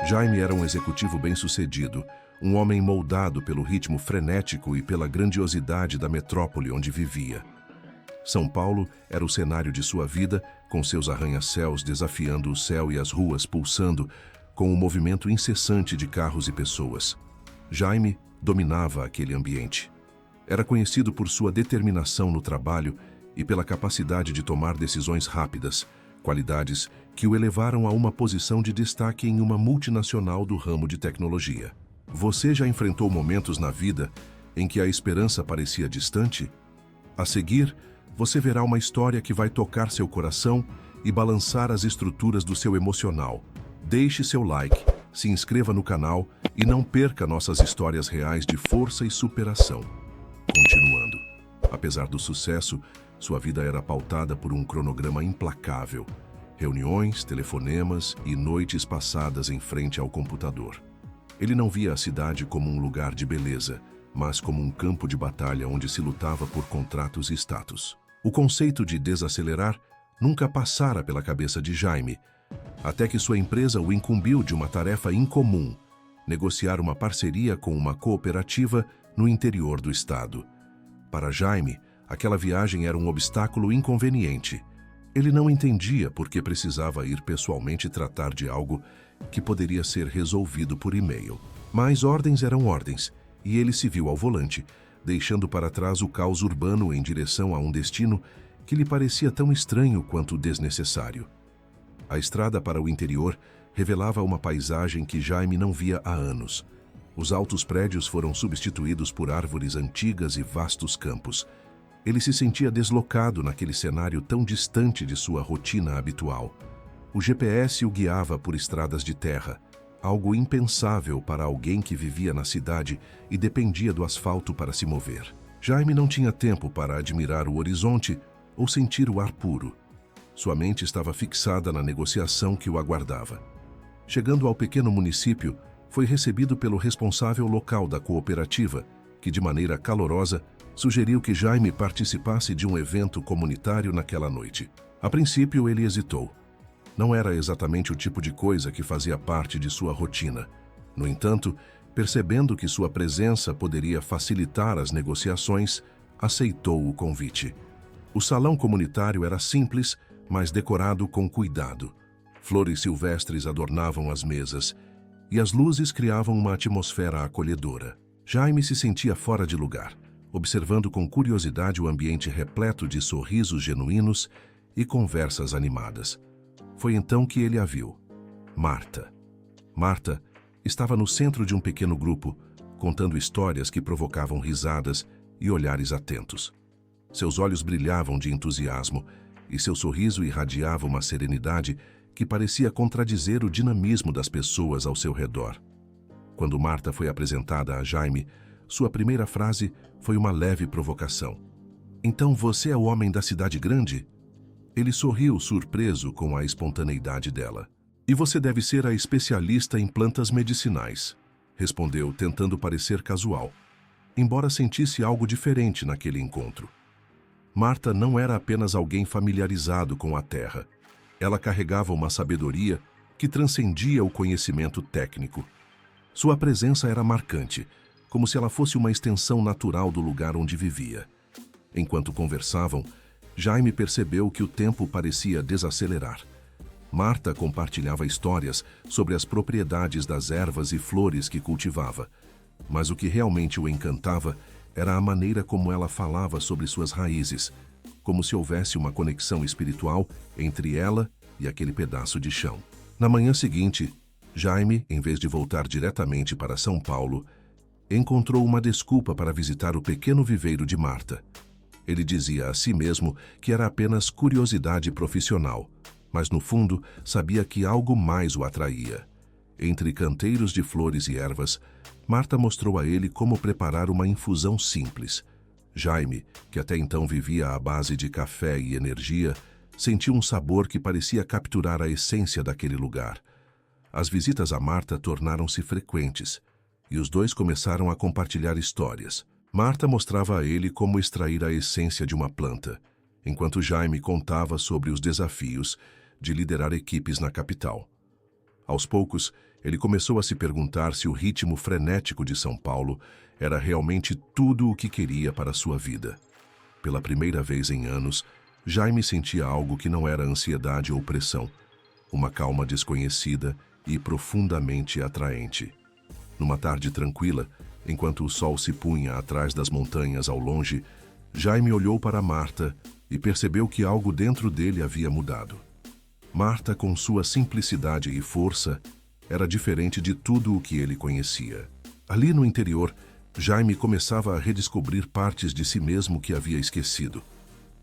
Jaime era um executivo bem-sucedido, um homem moldado pelo ritmo frenético e pela grandiosidade da metrópole onde vivia. São Paulo era o cenário de sua vida, com seus arranha-céus desafiando o céu e as ruas pulsando, com um movimento incessante de carros e pessoas. Jaime dominava aquele ambiente. Era conhecido por sua determinação no trabalho e pela capacidade de tomar decisões rápidas, qualidades que o elevaram a uma posição de destaque em uma multinacional do ramo de tecnologia. Você já enfrentou momentos na vida em que a esperança parecia distante? A seguir, você verá uma história que vai tocar seu coração e balançar as estruturas do seu emocional. Deixe seu like, se inscreva no canal e não perca nossas histórias reais de força e superação. Continuando. Apesar do sucesso, sua vida era pautada por um cronograma implacável. Reuniões, telefonemas e noites passadas em frente ao computador. Ele não via a cidade como um lugar de beleza, mas como um campo de batalha onde se lutava por contratos e status. O conceito de desacelerar nunca passara pela cabeça de Jaime, até que sua empresa o incumbiu de uma tarefa incomum: negociar uma parceria com uma cooperativa no interior do estado. Para Jaime, aquela viagem era um obstáculo inconveniente. Ele não entendia por que precisava ir pessoalmente tratar de algo que poderia ser resolvido por e-mail. Mas ordens eram ordens, e ele se viu ao volante, deixando para trás o caos urbano em direção a um destino que lhe parecia tão estranho quanto desnecessário. A estrada para o interior revelava uma paisagem que Jaime não via há anos. Os altos prédios foram substituídos por árvores antigas e vastos campos. Ele se sentia deslocado naquele cenário tão distante de sua rotina habitual. O GPS o guiava por estradas de terra, algo impensável para alguém que vivia na cidade e dependia do asfalto para se mover. Jaime não tinha tempo para admirar o horizonte ou sentir o ar puro. Sua mente estava fixada na negociação que o aguardava. Chegando ao pequeno município, foi recebido pelo responsável local da cooperativa, que de maneira calorosa sugeriu que Jaime participasse de um evento comunitário naquela noite. A princípio, ele hesitou. Não era exatamente o tipo de coisa que fazia parte de sua rotina. No entanto, percebendo que sua presença poderia facilitar as negociações, aceitou o convite. O salão comunitário era simples, mas decorado com cuidado. Flores silvestres adornavam as mesas, e as luzes criavam uma atmosfera acolhedora. Jaime se sentia fora de lugar, observando com curiosidade o ambiente repleto de sorrisos genuínos e conversas animadas. Foi então que ele a viu. Marta. Marta estava no centro de um pequeno grupo, contando histórias que provocavam risadas e olhares atentos. Seus olhos brilhavam de entusiasmo e seu sorriso irradiava uma serenidade que parecia contradizer o dinamismo das pessoas ao seu redor. Quando Marta foi apresentada a Jaime, sua primeira frase foi uma leve provocação. "Então você é o homem da cidade grande?" Ele sorriu, surpreso com a espontaneidade dela. "E você deve ser a especialista em plantas medicinais", respondeu, tentando parecer casual, embora sentisse algo diferente naquele encontro. Marta não era apenas alguém familiarizado com a terra. Ela carregava uma sabedoria que transcendia o conhecimento técnico. Sua presença era marcante, como se ela fosse uma extensão natural do lugar onde vivia. Enquanto conversavam, Jaime percebeu que o tempo parecia desacelerar. Marta compartilhava histórias sobre as propriedades das ervas e flores que cultivava, mas o que realmente o encantava era a maneira como ela falava sobre suas raízes, como se houvesse uma conexão espiritual entre ela e aquele pedaço de chão. Na manhã seguinte, Jaime, em vez de voltar diretamente para São Paulo, encontrou uma desculpa para visitar o pequeno viveiro de Marta. Ele dizia a si mesmo que era apenas curiosidade profissional, mas no fundo sabia que algo mais o atraía. Entre canteiros de flores e ervas, Marta mostrou a ele como preparar uma infusão simples. Jaime, que até então vivia à base de café e energia, sentiu um sabor que parecia capturar a essência daquele lugar. As visitas a Marta tornaram-se frequentes, e os dois começaram a compartilhar histórias. Marta mostrava a ele como extrair a essência de uma planta, enquanto Jaime contava sobre os desafios de liderar equipes na capital. Aos poucos, Ele começou a se perguntar se o ritmo frenético de São Paulo era realmente tudo o que queria para sua vida. Pela primeira vez em anos, Jaime sentia algo que não era ansiedade ou pressão, uma calma desconhecida e profundamente atraente. Numa tarde tranquila, enquanto o sol se punha atrás das montanhas ao longe, Jaime olhou para Marta e percebeu que algo dentro dele havia mudado. Marta, com sua simplicidade e força, era diferente de tudo o que ele conhecia. Ali no interior, Jaime começava a redescobrir partes de si mesmo que havia esquecido.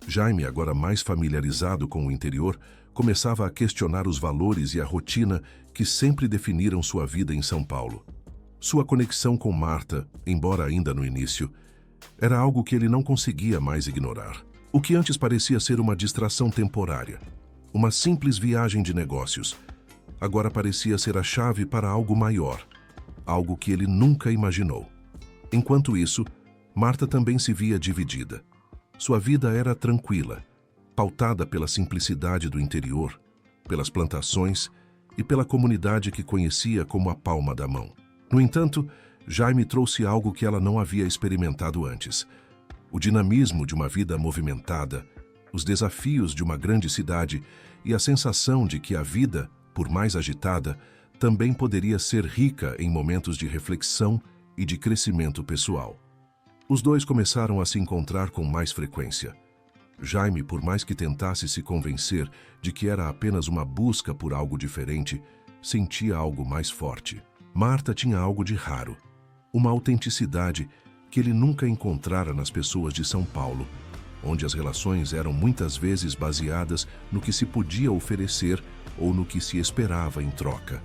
Jaime, agora mais familiarizado com o interior, começava a questionar os valores e a rotina que sempre definiram sua vida em São Paulo. Sua conexão com Marta, embora ainda no início, era algo que ele não conseguia mais ignorar. O que antes parecia ser uma distração temporária, uma simples viagem de negócios, agora parecia ser a chave para algo maior, algo que ele nunca imaginou. Enquanto isso, Marta também se via dividida. Sua vida era tranquila, pautada pela simplicidade do interior, pelas plantações e pela comunidade que conhecia como a palma da mão. No entanto, Jaime trouxe algo que ela não havia experimentado antes: o dinamismo de uma vida movimentada, os desafios de uma grande cidade e a sensação de que a vida, por mais agitada, também poderia ser rica em momentos de reflexão e de crescimento pessoal. Os dois começaram a se encontrar com mais frequência. Jaime, por mais que tentasse se convencer de que era apenas uma busca por algo diferente, sentia algo mais forte. Marta tinha algo de raro, uma autenticidade que ele nunca encontrara nas pessoas de São Paulo, onde as relações eram muitas vezes baseadas no que se podia oferecer ou no que se esperava em troca.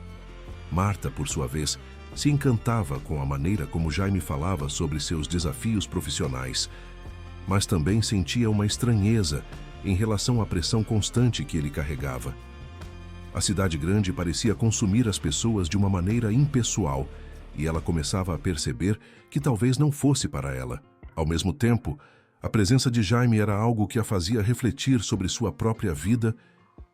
Marta, por sua vez, se encantava com a maneira como Jaime falava sobre seus desafios profissionais, mas também sentia uma estranheza em relação à pressão constante que ele carregava. A cidade grande parecia consumir as pessoas de uma maneira impessoal, e ela começava a perceber que talvez não fosse para ela. Ao mesmo tempo, a presença de Jaime era algo que a fazia refletir sobre sua própria vida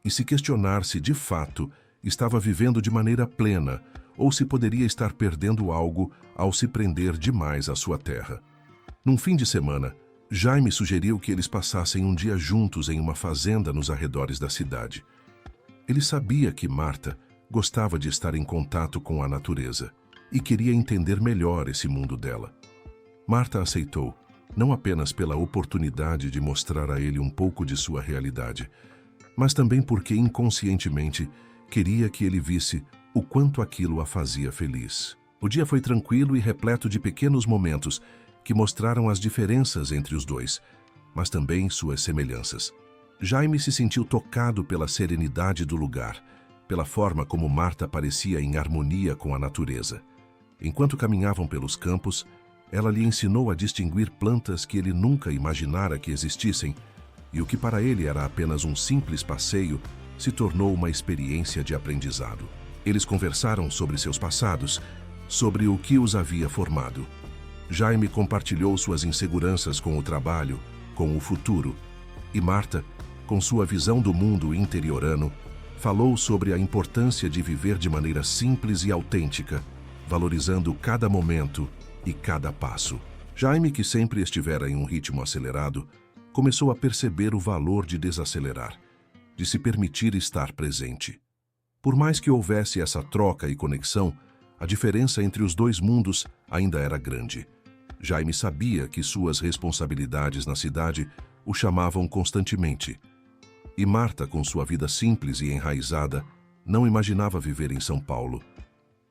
e se questionar se, de fato, estava vivendo de maneira plena ou se poderia estar perdendo algo ao se prender demais à sua terra. Num fim de semana, Jaime sugeriu que eles passassem um dia juntos em uma fazenda nos arredores da cidade. Ele sabia que Marta gostava de estar em contato com a natureza e queria entender melhor esse mundo dela. Marta aceitou, não apenas pela oportunidade de mostrar a ele um pouco de sua realidade, mas também porque inconscientemente queria que ele visse o quanto aquilo a fazia feliz. O dia foi tranquilo e repleto de pequenos momentos que mostraram as diferenças entre os dois, mas também suas semelhanças. Jaime se sentiu tocado pela serenidade do lugar, pela forma como Marta parecia em harmonia com a natureza. Enquanto caminhavam pelos campos, ela lhe ensinou a distinguir plantas que ele nunca imaginara que existissem, e o que para ele era apenas um simples passeio se tornou uma experiência de aprendizado. Eles conversaram sobre seus passados, sobre o que os havia formado. Jaime compartilhou suas inseguranças com o trabalho, com o futuro, e Marta, com sua visão do mundo interiorano, falou sobre a importância de viver de maneira simples e autêntica, valorizando cada momento e cada passo. Jaime, que sempre estivera em um ritmo acelerado, começou a perceber o valor de desacelerar, de se permitir estar presente. Por mais que houvesse essa troca e conexão, a diferença entre os dois mundos ainda era grande. Jaime sabia que suas responsabilidades na cidade o chamavam constantemente. E Marta, com sua vida simples e enraizada, não imaginava viver em São Paulo.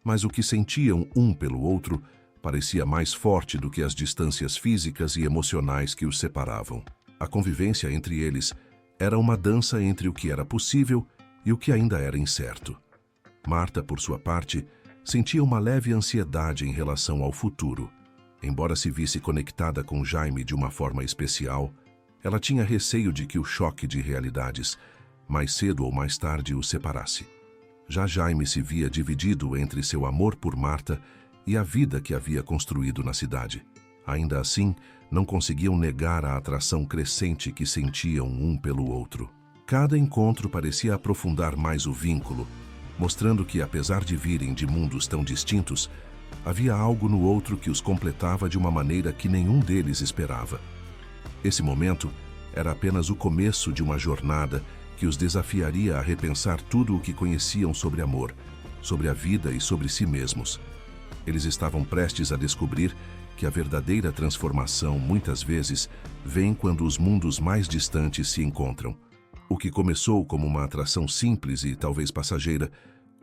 Mas o que sentiam um pelo outro parecia mais forte do que as distâncias físicas e emocionais que os separavam. A convivência entre eles era uma dança entre o que era possível e o que ainda era incerto. Marta, por sua parte, sentia uma leve ansiedade em relação ao futuro. Embora se visse conectada com Jaime de uma forma especial, ela tinha receio de que o choque de realidades, mais cedo ou mais tarde, os separasse. Já Jaime se via dividido entre seu amor por Marta e a vida que havia construído na cidade. Ainda assim, não conseguiam negar a atração crescente que sentiam um pelo outro. Cada encontro parecia aprofundar mais o vínculo, mostrando que, apesar de virem de mundos tão distintos, havia algo no outro que os completava de uma maneira que nenhum deles esperava. Esse momento era apenas o começo de uma jornada que os desafiaria a repensar tudo o que conheciam sobre amor, sobre a vida e sobre si mesmos. Eles estavam prestes a descobrir que a verdadeira transformação, muitas vezes, vem quando os mundos mais distantes se encontram. O que começou como uma atração simples e talvez passageira,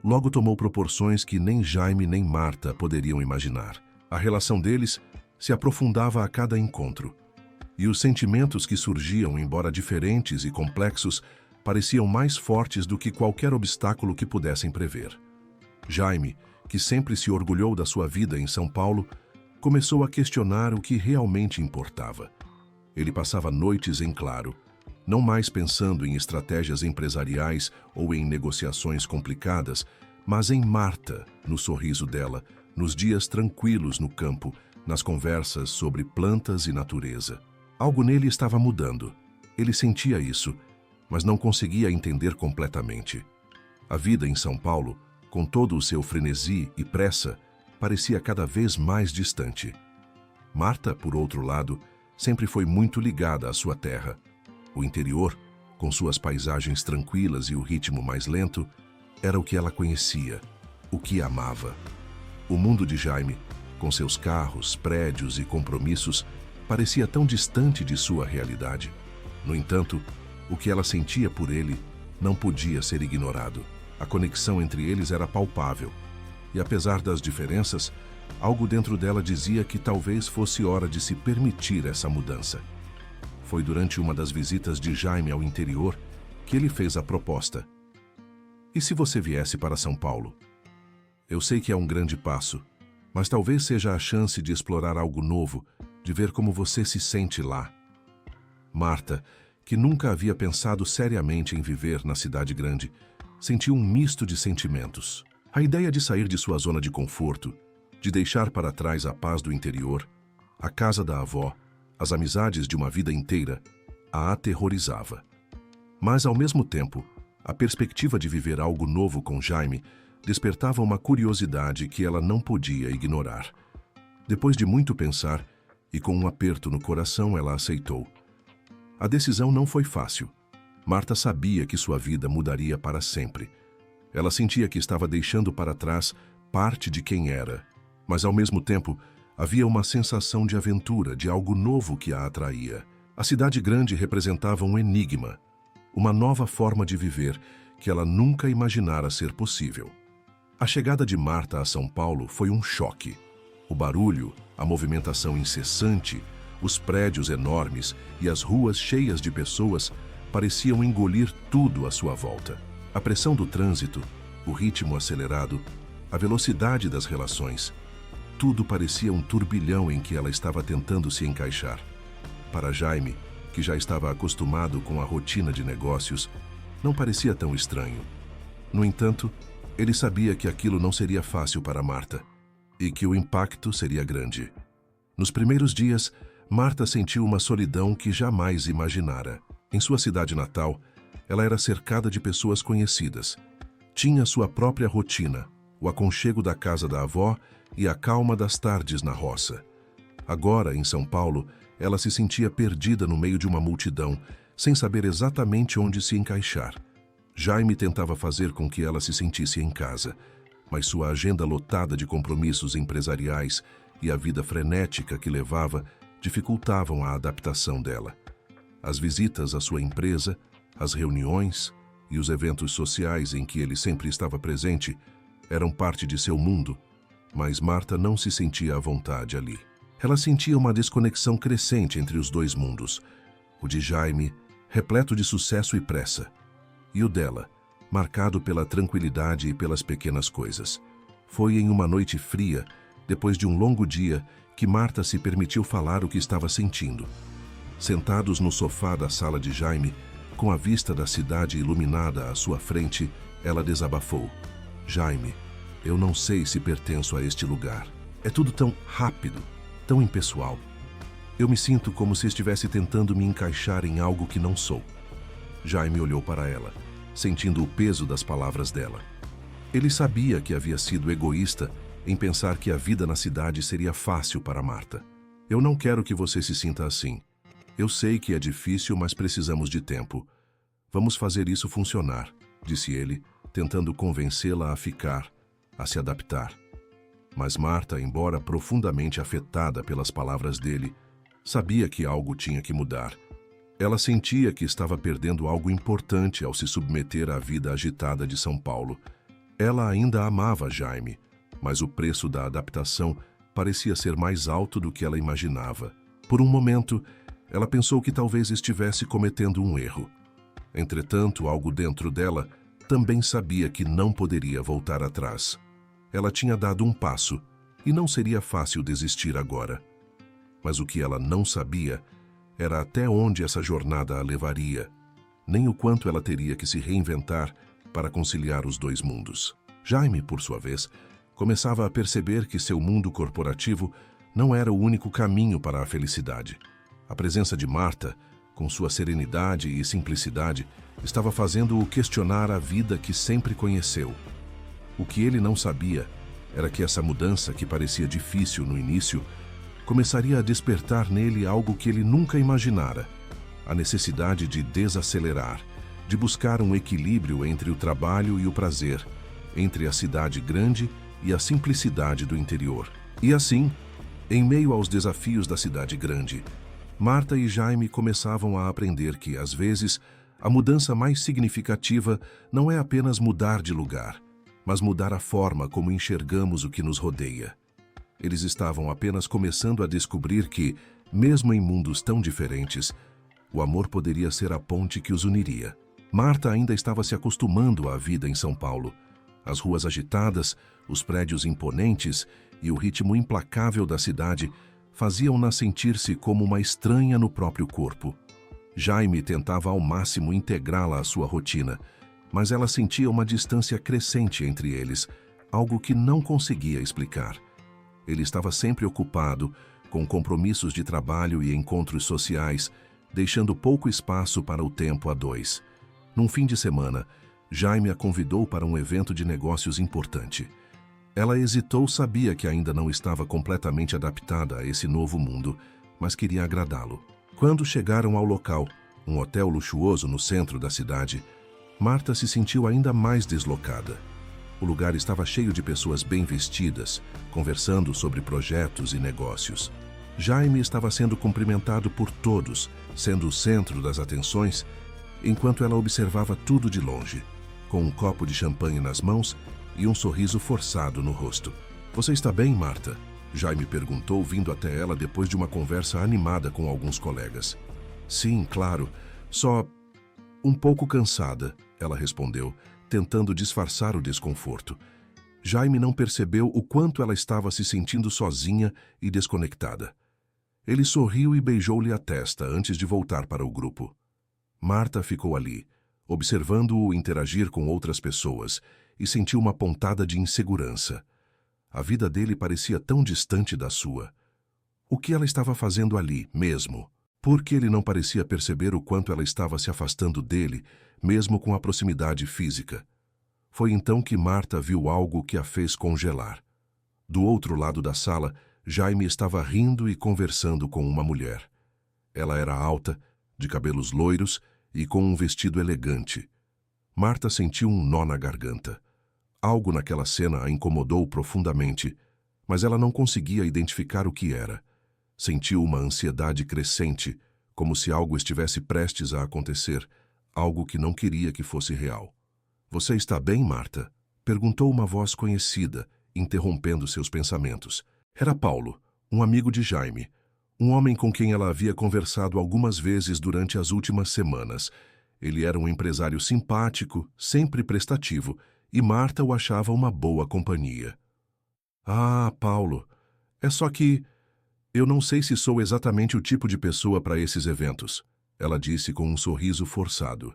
logo tomou proporções que nem Jaime nem Marta poderiam imaginar. A relação deles se aprofundava a cada encontro, e os sentimentos que surgiam, embora diferentes e complexos, pareciam mais fortes do que qualquer obstáculo que pudessem prever. Jaime, que sempre se orgulhou da sua vida em São Paulo, começou a questionar o que realmente importava. Ele passava noites em claro, não mais pensando em estratégias empresariais ou em negociações complicadas, mas em Marta, no sorriso dela, nos dias tranquilos no campo, nas conversas sobre plantas e natureza. Algo nele estava mudando. Ele sentia isso, mas não conseguia entender completamente. A vida em São Paulo, com todo o seu frenesi e pressa, parecia cada vez mais distante. Marta, por outro lado, sempre foi muito ligada à sua terra. O interior, com suas paisagens tranquilas e o ritmo mais lento, era o que ela conhecia, o que amava. O mundo de Jaime, com seus carros, prédios e compromissos, parecia tão distante de sua realidade. No entanto, o que ela sentia por ele não podia ser ignorado. A conexão entre eles era palpável, e apesar das diferenças, algo dentro dela dizia que talvez fosse hora de se permitir essa mudança. Foi durante uma das visitas de Jaime ao interior que ele fez a proposta. E se você viesse para São Paulo? Eu sei que é um grande passo, mas talvez seja a chance de explorar algo novo, de ver como você se sente lá. Marta, que nunca havia pensado seriamente em viver na cidade grande, sentiu um misto de sentimentos. A ideia de sair de sua zona de conforto, de deixar para trás a paz do interior, a casa da avó, as amizades de uma vida inteira, a aterrorizava. Mas, ao mesmo tempo, a perspectiva de viver algo novo com Jaime despertava uma curiosidade que ela não podia ignorar. Depois de muito pensar, e com um aperto no coração, ela aceitou. A decisão não foi fácil. Marta sabia que sua vida mudaria para sempre. Ela sentia que estava deixando para trás parte de quem era, mas ao mesmo tempo havia uma sensação de aventura, de algo novo que a atraía. A cidade grande representava um enigma, uma nova forma de viver que ela nunca imaginara ser possível. A chegada de Marta a São Paulo foi um choque. O barulho, a movimentação incessante, os prédios enormes e as ruas cheias de pessoas pareciam engolir tudo à sua volta. A pressão do trânsito, o ritmo acelerado, a velocidade das relações, tudo parecia um turbilhão em que ela estava tentando se encaixar. Para Jaime, que já estava acostumado com a rotina de negócios, não parecia tão estranho. No entanto, ele sabia que aquilo não seria fácil para Marta e que o impacto seria grande. Nos primeiros dias, Marta sentiu uma solidão que jamais imaginara. Em sua cidade natal, ela era cercada de pessoas conhecidas. Tinha sua própria rotina, o aconchego da casa da avó e a calma das tardes na roça. Agora, em São Paulo, ela se sentia perdida no meio de uma multidão, sem saber exatamente onde se encaixar. Jaime tentava fazer com que ela se sentisse em casa, mas sua agenda lotada de compromissos empresariais e a vida frenética que levava dificultavam a adaptação dela. As visitas à sua empresa, as reuniões e os eventos sociais em que ele sempre estava presente eram parte de seu mundo, mas Marta não se sentia à vontade ali. Ela sentia uma desconexão crescente entre os dois mundos, o de Jaime, repleto de sucesso e pressa, e o dela, marcado pela tranquilidade e pelas pequenas coisas. Foi em uma noite fria, depois de um longo dia, que Marta se permitiu falar o que estava sentindo. Sentados no sofá da sala de Jaime, com a vista da cidade iluminada à sua frente, ela desabafou. Jaime, eu não sei se pertenço a este lugar. É tudo tão rápido, tão impessoal. Eu me sinto como se estivesse tentando me encaixar em algo que não sou. Jaime olhou para ela, sentindo o peso das palavras dela. Ele sabia que havia sido egoísta em pensar que a vida na cidade seria fácil para Marta. Eu não quero que você se sinta assim. Eu sei que é difícil, mas precisamos de tempo. Vamos fazer isso funcionar, disse ele, tentando convencê-la a ficar, a se adaptar. Mas Marta, embora profundamente afetada pelas palavras dele, sabia que algo tinha que mudar. Ela sentia que estava perdendo algo importante ao se submeter à vida agitada de São Paulo. Ela ainda amava Jaime, mas o preço da adaptação parecia ser mais alto do que ela imaginava. Por um momento, ela pensou que talvez estivesse cometendo um erro. Entretanto, algo dentro dela também sabia que não poderia voltar atrás. Ela tinha dado um passo e não seria fácil desistir agora. Mas o que ela não sabia era até onde essa jornada a levaria, nem o quanto ela teria que se reinventar para conciliar os dois mundos. Jaime, por sua vez, começava a perceber que seu mundo corporativo não era o único caminho para a felicidade. A presença de Marta, com sua serenidade e simplicidade, estava fazendo-o questionar a vida que sempre conheceu. O que ele não sabia era que essa mudança, que parecia difícil no início, começaria a despertar nele algo que ele nunca imaginara: a necessidade de desacelerar, de buscar um equilíbrio entre o trabalho e o prazer, entre a cidade grande e a simplicidade do interior. E assim, em meio aos desafios da cidade grande, Marta e Jaime começavam a aprender que, às vezes, a mudança mais significativa não é apenas mudar de lugar, mas mudar a forma como enxergamos o que nos rodeia. Eles estavam apenas começando a descobrir que, mesmo em mundos tão diferentes, o amor poderia ser a ponte que os uniria. Marta ainda estava se acostumando à vida em São Paulo. As ruas agitadas, os prédios imponentes e o ritmo implacável da cidade faziam-na sentir-se como uma estranha no próprio corpo. Jaime tentava ao máximo integrá-la à sua rotina, mas ela sentia uma distância crescente entre eles, algo que não conseguia explicar. Ele estava sempre ocupado, com compromissos de trabalho e encontros sociais, deixando pouco espaço para o tempo a dois. Num fim de semana, Jaime a convidou para um evento de negócios importante. Ela hesitou, sabia que ainda não estava completamente adaptada a esse novo mundo, mas queria agradá-lo. Quando chegaram ao local, um hotel luxuoso no centro da cidade, Marta se sentiu ainda mais deslocada. O lugar estava cheio de pessoas bem vestidas, conversando sobre projetos e negócios. Jaime estava sendo cumprimentado por todos, sendo o centro das atenções, enquanto ela observava tudo de longe, com um copo de champanhe nas mãos e um sorriso forçado no rosto. "Você está bem, Marta?" Jaime perguntou, vindo até ela depois de uma conversa animada com alguns colegas. "Sim, claro. Só um pouco cansada", ela respondeu, tentando disfarçar o desconforto. Jaime não percebeu o quanto ela estava se sentindo sozinha e desconectada. Ele sorriu e beijou-lhe a testa antes de voltar para o grupo. Marta ficou ali, observando-o interagir com outras pessoas, e sentiu uma pontada de insegurança. A vida dele parecia tão distante da sua. O que ela estava fazendo ali, mesmo? Por que ele não parecia perceber o quanto ela estava se afastando dele, mesmo com a proximidade física? Foi então que Marta viu algo que a fez congelar. Do outro lado da sala, Jaime estava rindo e conversando com uma mulher. Ela era alta, de cabelos loiros e com um vestido elegante. Marta sentiu um nó na garganta. Algo naquela cena a incomodou profundamente, mas ela não conseguia identificar o que era. Sentiu uma ansiedade crescente, como se algo estivesse prestes a acontecer, algo que não queria que fosse real. "Você está bem, Marta?" perguntou uma voz conhecida, interrompendo seus pensamentos. Era Paulo, um amigo de Jaime, um homem com quem ela havia conversado algumas vezes durante as últimas semanas. Ele era um empresário simpático, sempre prestativo, e Marta o achava uma boa companhia. "Ah, Paulo, é só que eu não sei se sou exatamente o tipo de pessoa para esses eventos", ela disse com um sorriso forçado.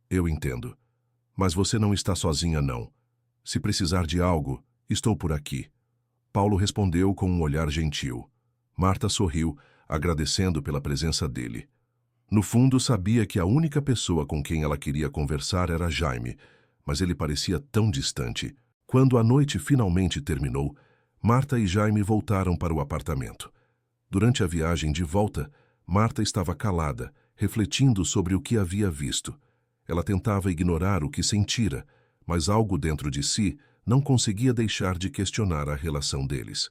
"Eu entendo. Mas você não está sozinha, não. Se precisar de algo, estou por aqui." Paulo respondeu com um olhar gentil. Marta sorriu, agradecendo pela presença dele. No fundo, sabia que a única pessoa com quem ela queria conversar era Jaime, mas ele parecia tão distante. Quando a noite finalmente terminou, Marta e Jaime voltaram para o apartamento. Durante a viagem de volta, Marta estava calada, refletindo sobre o que havia visto. Ela tentava ignorar o que sentira, mas algo dentro de si não conseguia deixar de questionar a relação deles.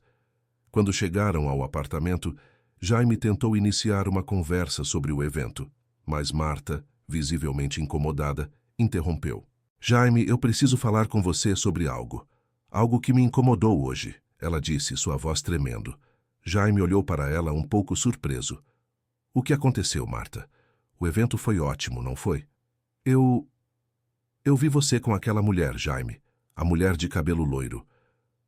Quando chegaram ao apartamento, Jaime tentou iniciar uma conversa sobre o evento, mas Marta, visivelmente incomodada, interrompeu. Jaime, eu preciso falar com você sobre algo. Algo que me incomodou hoje, ela disse, sua voz tremendo. Jaime olhou para ela um pouco surpreso. O que aconteceu, Marta? O evento foi ótimo, não foi? Eu vi você com aquela mulher, Jaime. A mulher de cabelo loiro.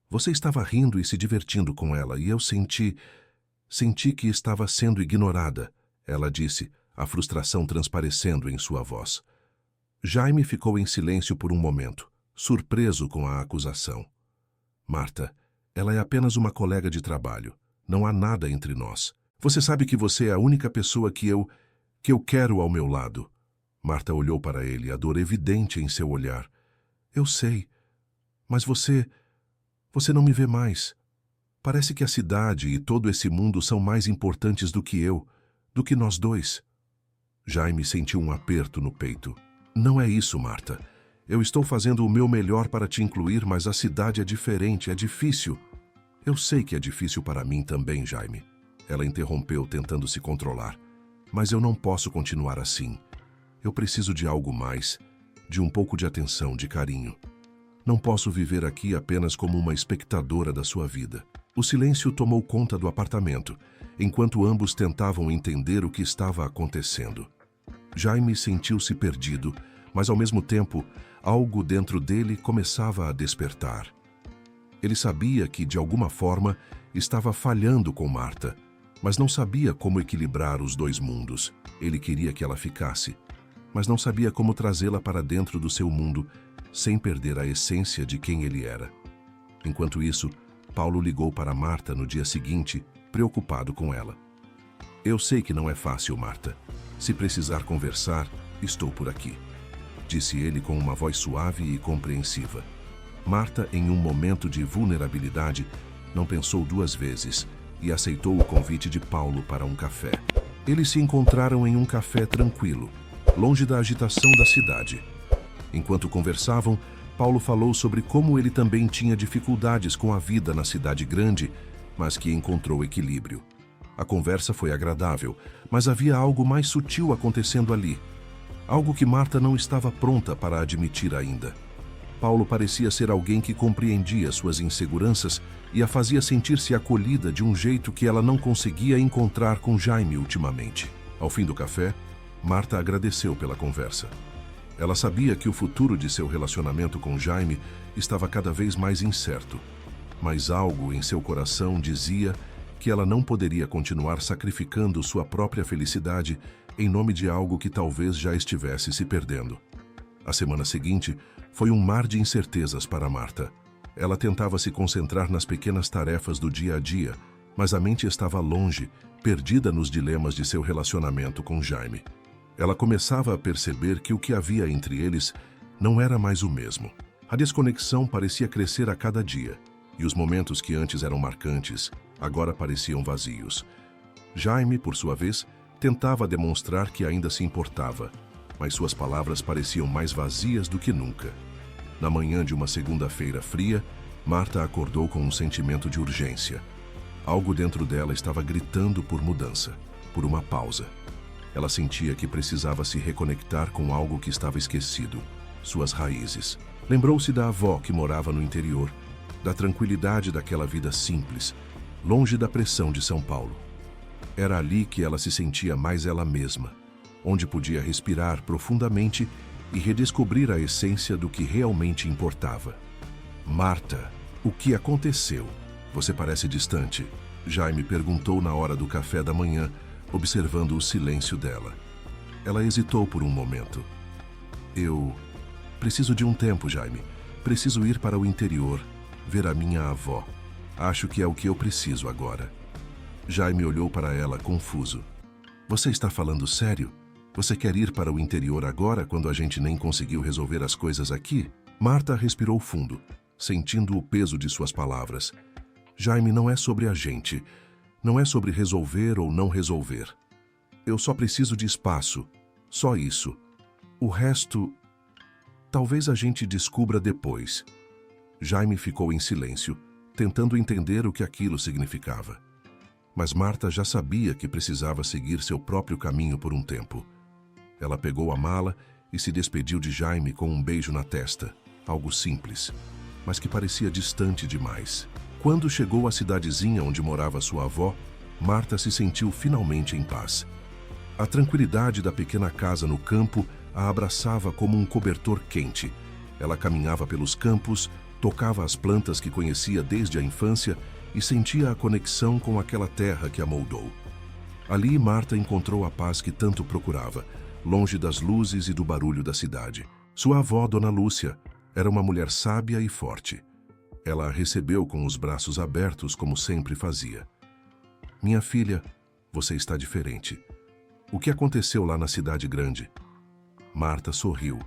Você estava rindo e se divertindo com ela, e eu senti que estava sendo ignorada, ela disse, a frustração transparecendo em sua voz. Jaime ficou em silêncio por um momento, surpreso com a acusação. Marta, ela é apenas uma colega de trabalho. Não há nada entre nós. Você sabe que você é a única pessoa que eu quero ao meu lado. Marta olhou para ele, a dor evidente em seu olhar. Eu sei, mas você não me vê mais. Parece que a cidade e todo esse mundo são mais importantes do que nós dois. Jaime sentiu um aperto no peito. Não é isso, Marta. Eu estou fazendo o meu melhor para te incluir, mas a cidade é diferente, é difícil. Eu sei que é difícil para mim também, Jaime. Ela interrompeu, tentando se controlar. Mas eu não posso continuar assim. Eu preciso de algo mais, de um pouco de atenção, de carinho. Não posso viver aqui apenas como uma espectadora da sua vida. O silêncio tomou conta do apartamento, enquanto ambos tentavam entender o que estava acontecendo. Jaime sentiu-se perdido, mas ao mesmo tempo, algo dentro dele começava a despertar. Ele sabia que, de alguma forma, estava falhando com Marta, mas não sabia como equilibrar os dois mundos. Ele queria que ela ficasse, mas não sabia como trazê-la para dentro do seu mundo, sem perder a essência de quem ele era. Enquanto isso, Paulo ligou para Marta no dia seguinte, preocupado com ela. Eu sei que não é fácil, Marta. Se precisar conversar, estou por aqui, disse ele com uma voz suave e compreensiva. Marta, em um momento de vulnerabilidade, não pensou duas vezes e aceitou o convite de Paulo para um café. Eles se encontraram em um café tranquilo, longe da agitação da cidade. Enquanto conversavam, Paulo falou sobre como ele também tinha dificuldades com a vida na cidade grande, mas que encontrou equilíbrio. A conversa foi agradável, mas havia algo mais sutil acontecendo ali. Algo que Marta não estava pronta para admitir ainda. Paulo parecia ser alguém que compreendia suas inseguranças e a fazia sentir-se acolhida de um jeito que ela não conseguia encontrar com Jaime ultimamente. Ao fim do café, Marta agradeceu pela conversa. Ela sabia que o futuro de seu relacionamento com Jaime estava cada vez mais incerto, mas algo em seu coração dizia que ela não poderia continuar sacrificando sua própria felicidade em nome de algo que talvez já estivesse se perdendo. A semana seguinte foi um mar de incertezas para Marta. Ela tentava se concentrar nas pequenas tarefas do dia a dia, mas a mente estava longe, perdida nos dilemas de seu relacionamento com Jaime. Ela começava a perceber que o que havia entre eles não era mais o mesmo. A desconexão parecia crescer a cada dia, e os momentos que antes eram marcantes, agora pareciam vazios. Jaime, por sua vez, tentava demonstrar que ainda se importava, mas suas palavras pareciam mais vazias do que nunca. Na manhã de uma segunda-feira fria, Marta acordou com um sentimento de urgência. Algo dentro dela estava gritando por mudança, por uma pausa. Ela sentia que precisava se reconectar com algo que estava esquecido, suas raízes. Lembrou-se da avó que morava no interior, da tranquilidade daquela vida simples, longe da pressão de São Paulo. Era ali que ela se sentia mais ela mesma, onde podia respirar profundamente e redescobrir a essência do que realmente importava. Marta, o que aconteceu? Você parece distante, Jaime perguntou na hora do café da manhã, observando o silêncio dela. Ela hesitou por um momento. Eu preciso de um tempo, Jaime. Preciso ir para o interior, ver a minha avó. Acho que é o que eu preciso agora. Jaime olhou para ela confuso. Você está falando sério? Você quer ir para o interior agora, quando a gente nem conseguiu resolver as coisas aqui? Marta respirou fundo, sentindo o peso de suas palavras. Jaime, não é sobre a gente. Não é sobre resolver ou não resolver. Eu só preciso de espaço. Só isso. O resto, talvez a gente descubra depois. Jaime ficou em silêncio, tentando entender o que aquilo significava. Mas Marta já sabia que precisava seguir seu próprio caminho por um tempo. Ela pegou a mala e se despediu de Jaime com um beijo na testa, algo simples, mas que parecia distante demais. Quando chegou à cidadezinha onde morava sua avó, Marta se sentiu finalmente em paz. A tranquilidade da pequena casa no campo a abraçava como um cobertor quente. Ela caminhava pelos campos, tocava as plantas que conhecia desde a infância e sentia a conexão com aquela terra que a moldou. Ali, Marta encontrou a paz que tanto procurava, longe das luzes e do barulho da cidade. Sua avó, Dona Lúcia, era uma mulher sábia e forte. Ela a recebeu com os braços abertos, como sempre fazia. Minha filha, você está diferente. O que aconteceu lá na cidade grande? Marta sorriu,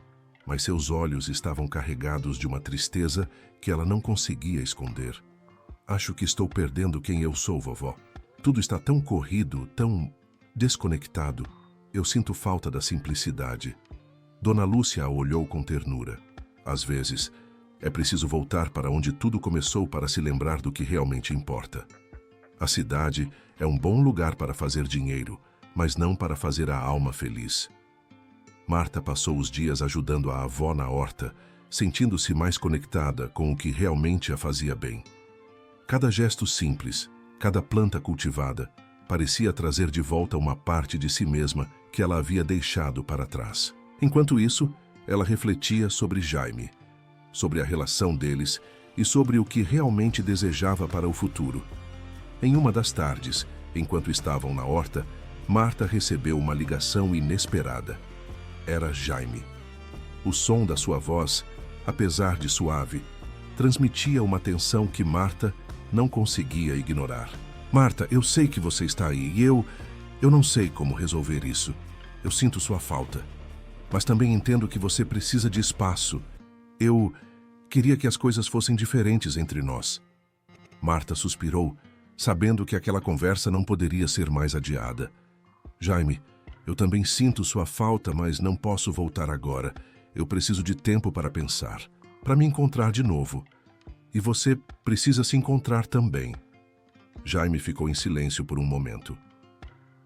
mas seus olhos estavam carregados de uma tristeza que ela não conseguia esconder. Acho que estou perdendo quem eu sou, vovó. Tudo está tão corrido, tão desconectado. Eu sinto falta da simplicidade. Dona Lúcia a olhou com ternura. Às vezes, é preciso voltar para onde tudo começou para se lembrar do que realmente importa. A cidade é um bom lugar para fazer dinheiro, mas não para fazer a alma feliz. Marta passou os dias ajudando a avó na horta, sentindo-se mais conectada com o que realmente a fazia bem. Cada gesto simples, cada planta cultivada, parecia trazer de volta uma parte de si mesma que ela havia deixado para trás. Enquanto isso, ela refletia sobre Jaime, sobre a relação deles e sobre o que realmente desejava para o futuro. Em uma das tardes, enquanto estavam na horta, Marta recebeu uma ligação inesperada. Era Jaime. O som da sua voz, apesar de suave, transmitia uma tensão que Marta não conseguia ignorar. Marta, eu sei que você está aí e eu não sei como resolver isso. Eu sinto sua falta. Mas também entendo que você precisa de espaço. Eu queria que as coisas fossem diferentes entre nós. Marta suspirou, sabendo que aquela conversa não poderia ser mais adiada. Jaime, eu também sinto sua falta, mas não posso voltar agora. Eu preciso de tempo para pensar, para me encontrar de novo. E você precisa se encontrar também. Jaime ficou em silêncio por um momento.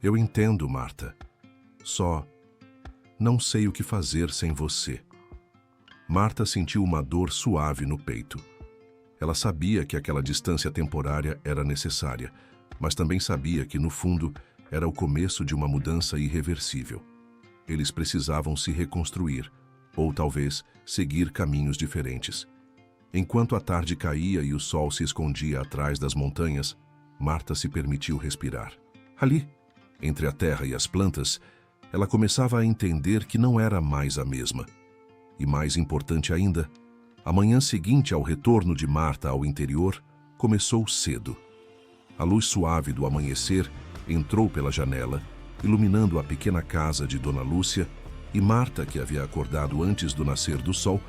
Eu entendo, Marta. Só não sei o que fazer sem você. Marta sentiu uma dor suave no peito. Ela sabia que aquela distância temporária era necessária, mas também sabia que, no fundo, era o começo de uma mudança irreversível. Eles precisavam se reconstruir, ou talvez seguir caminhos diferentes. Enquanto a tarde caía e o sol se escondia atrás das montanhas, Marta se permitiu respirar. Ali, entre a terra e as plantas, ela começava a entender que não era mais a mesma. E mais importante ainda, a manhã seguinte ao retorno de Marta ao interior começou cedo. A luz suave do amanhecer entrou pela janela, iluminando a pequena casa de Dona Lúcia, e Marta, que havia acordado antes do nascer do sol,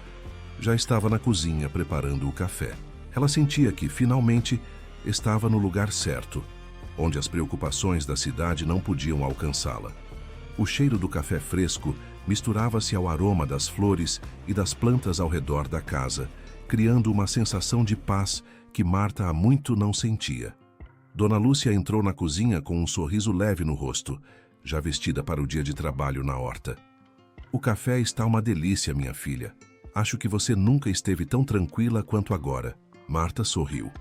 já estava na cozinha preparando o café. Ela sentia que, finalmente, estava no lugar certo, onde as preocupações da cidade não podiam alcançá-la. O cheiro do café fresco misturava-se ao aroma das flores e das plantas ao redor da casa, criando uma sensação de paz que Marta há muito não sentia. Dona Lúcia entrou na cozinha com um sorriso leve no rosto, já vestida para o dia de trabalho na horta. O café está uma delícia, minha filha. Acho que você nunca esteve tão tranquila quanto agora. Marta sorriu,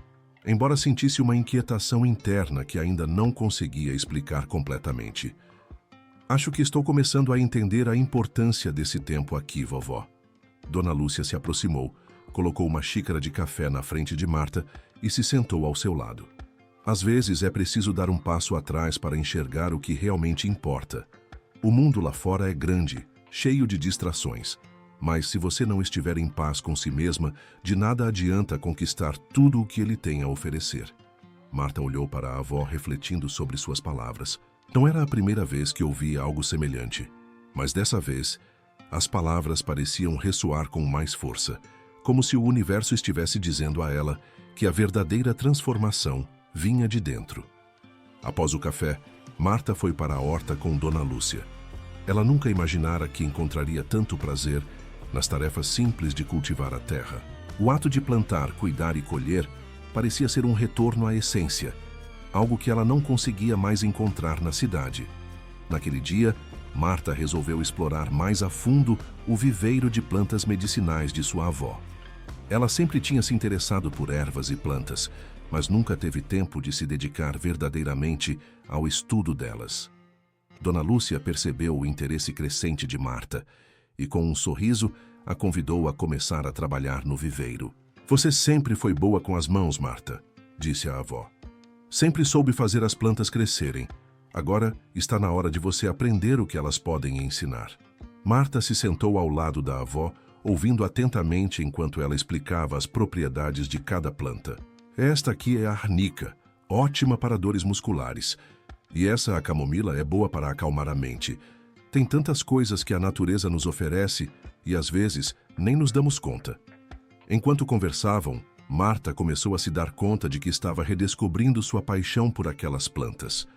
embora sentisse uma inquietação interna que ainda não conseguia explicar completamente. Acho que estou começando a entender a importância desse tempo aqui, vovó. Dona Lúcia se aproximou, colocou uma xícara de café na frente de Marta e se sentou ao seu lado. Às vezes é preciso dar um passo atrás para enxergar o que realmente importa. O mundo lá fora é grande, cheio de distrações. Mas se você não estiver em paz com si mesma, de nada adianta conquistar tudo o que ele tem a oferecer. Marta olhou para a avó refletindo sobre suas palavras. Não era a primeira vez que ouvia algo semelhante. Mas dessa vez, as palavras pareciam ressoar com mais força, como se o universo estivesse dizendo a ela que a verdadeira transformação vinha de dentro. Após o café, Marta foi para a horta com Dona Lúcia. Ela nunca imaginara que encontraria tanto prazer nas tarefas simples de cultivar a terra. O ato de plantar, cuidar e colher parecia ser um retorno à essência, algo que ela não conseguia mais encontrar na cidade. Naquele dia, Marta resolveu explorar mais a fundo o viveiro de plantas medicinais de sua avó. Ela sempre tinha se interessado por ervas e plantas, mas nunca teve tempo de se dedicar verdadeiramente ao estudo delas. Dona Lúcia percebeu o interesse crescente de Marta e, com um sorriso, a convidou a começar a trabalhar no viveiro. "Você sempre foi boa com as mãos, Marta", disse a avó. "Sempre soube fazer as plantas crescerem. Agora está na hora de você aprender o que elas podem ensinar." Marta se sentou ao lado da avó, ouvindo atentamente enquanto ela explicava as propriedades de cada planta. "Esta aqui é a arnica, ótima para dores musculares. E essa, a camomila, é boa para acalmar a mente. Tem tantas coisas que a natureza nos oferece e, às vezes, nem nos damos conta." Enquanto conversavam, Marta começou a se dar conta de que estava redescobrindo sua paixão por aquelas plantas.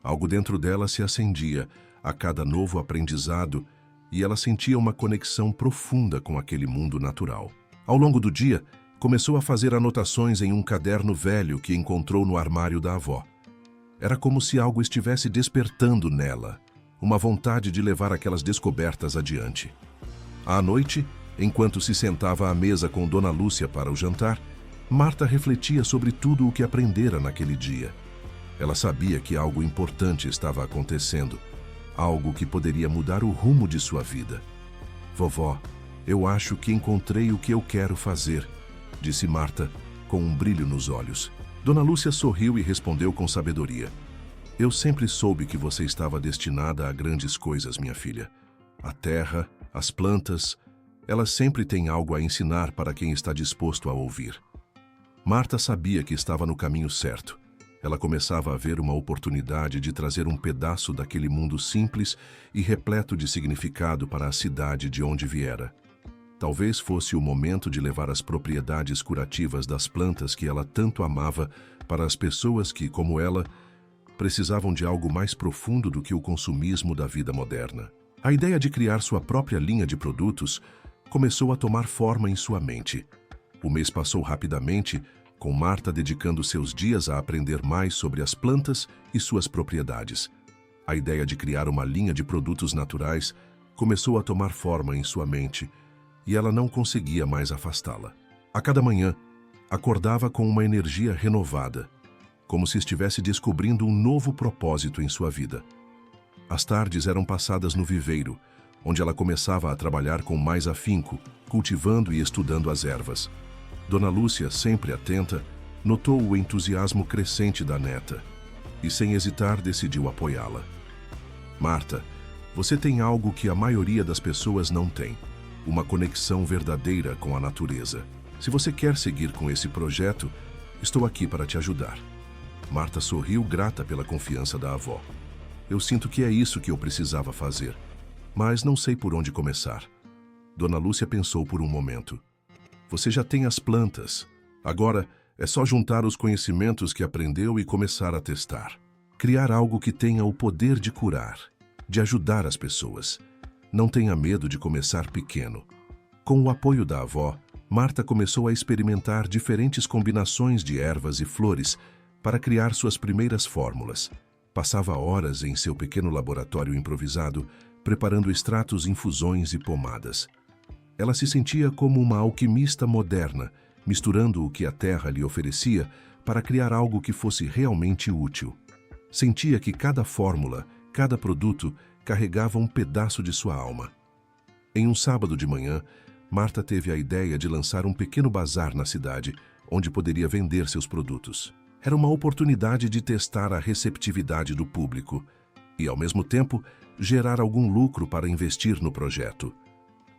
Algo dentro dela se acendia a cada novo aprendizado e ela sentia uma conexão profunda com aquele mundo natural. Ao longo do dia, começou a fazer anotações em um caderno velho que encontrou no armário da avó. Era como se algo estivesse despertando nela, uma vontade de levar aquelas descobertas adiante. À noite, enquanto se sentava à mesa com Dona Lúcia para o jantar, Marta refletia sobre tudo o que aprendera naquele dia. Ela sabia que algo importante estava acontecendo, algo que poderia mudar o rumo de sua vida. "Vovó, eu acho que encontrei o que eu quero fazer", disse Marta, com um brilho nos olhos. Dona Lúcia sorriu e respondeu com sabedoria: "Eu sempre soube que você estava destinada a grandes coisas, minha filha. A terra, as plantas, elas sempre têm algo a ensinar para quem está disposto a ouvir." Marta sabia que estava no caminho certo. Ela começava a ver uma oportunidade de trazer um pedaço daquele mundo simples e repleto de significado para a cidade de onde viera. Talvez fosse o momento de levar as propriedades curativas das plantas que ela tanto amava para as pessoas que, como ela, precisavam de algo mais profundo do que o consumismo da vida moderna. A ideia de criar sua própria linha de produtos começou a tomar forma em sua mente. O mês passou rapidamente, com Marta dedicando seus dias a aprender mais sobre as plantas e suas propriedades. A ideia de criar uma linha de produtos naturais começou a tomar forma em sua mente, e ela não conseguia mais afastá-la. A cada manhã, acordava com uma energia renovada, como se estivesse descobrindo um novo propósito em sua vida. As tardes eram passadas no viveiro, onde ela começava a trabalhar com mais afinco, cultivando e estudando as ervas. Dona Lúcia, sempre atenta, notou o entusiasmo crescente da neta e, sem hesitar, decidiu apoiá-la. "Marta, você tem algo que a maioria das pessoas não tem: uma conexão verdadeira com a natureza. Se você quer seguir com esse projeto, estou aqui para te ajudar." Marta sorriu, grata pela confiança da avó. "Eu sinto que é isso que eu precisava fazer, mas não sei por onde começar." Dona Lúcia pensou por um momento. "Você já tem as plantas. Agora é só juntar os conhecimentos que aprendeu e começar a testar. Criar algo que tenha o poder de curar, de ajudar as pessoas. Não tenha medo de começar pequeno." Com o apoio da avó, Marta começou a experimentar diferentes combinações de ervas e flores para criar suas primeiras fórmulas. Passava horas em seu pequeno laboratório improvisado, preparando extratos, infusões e pomadas. Ela se sentia como uma alquimista moderna, misturando o que a terra lhe oferecia para criar algo que fosse realmente útil. Sentia que cada fórmula, cada produto, carregava um pedaço de sua alma. Em um sábado de manhã, Marta teve a ideia de lançar um pequeno bazar na cidade, onde poderia vender seus produtos. Era uma oportunidade de testar a receptividade do público e, ao mesmo tempo, gerar algum lucro para investir no projeto.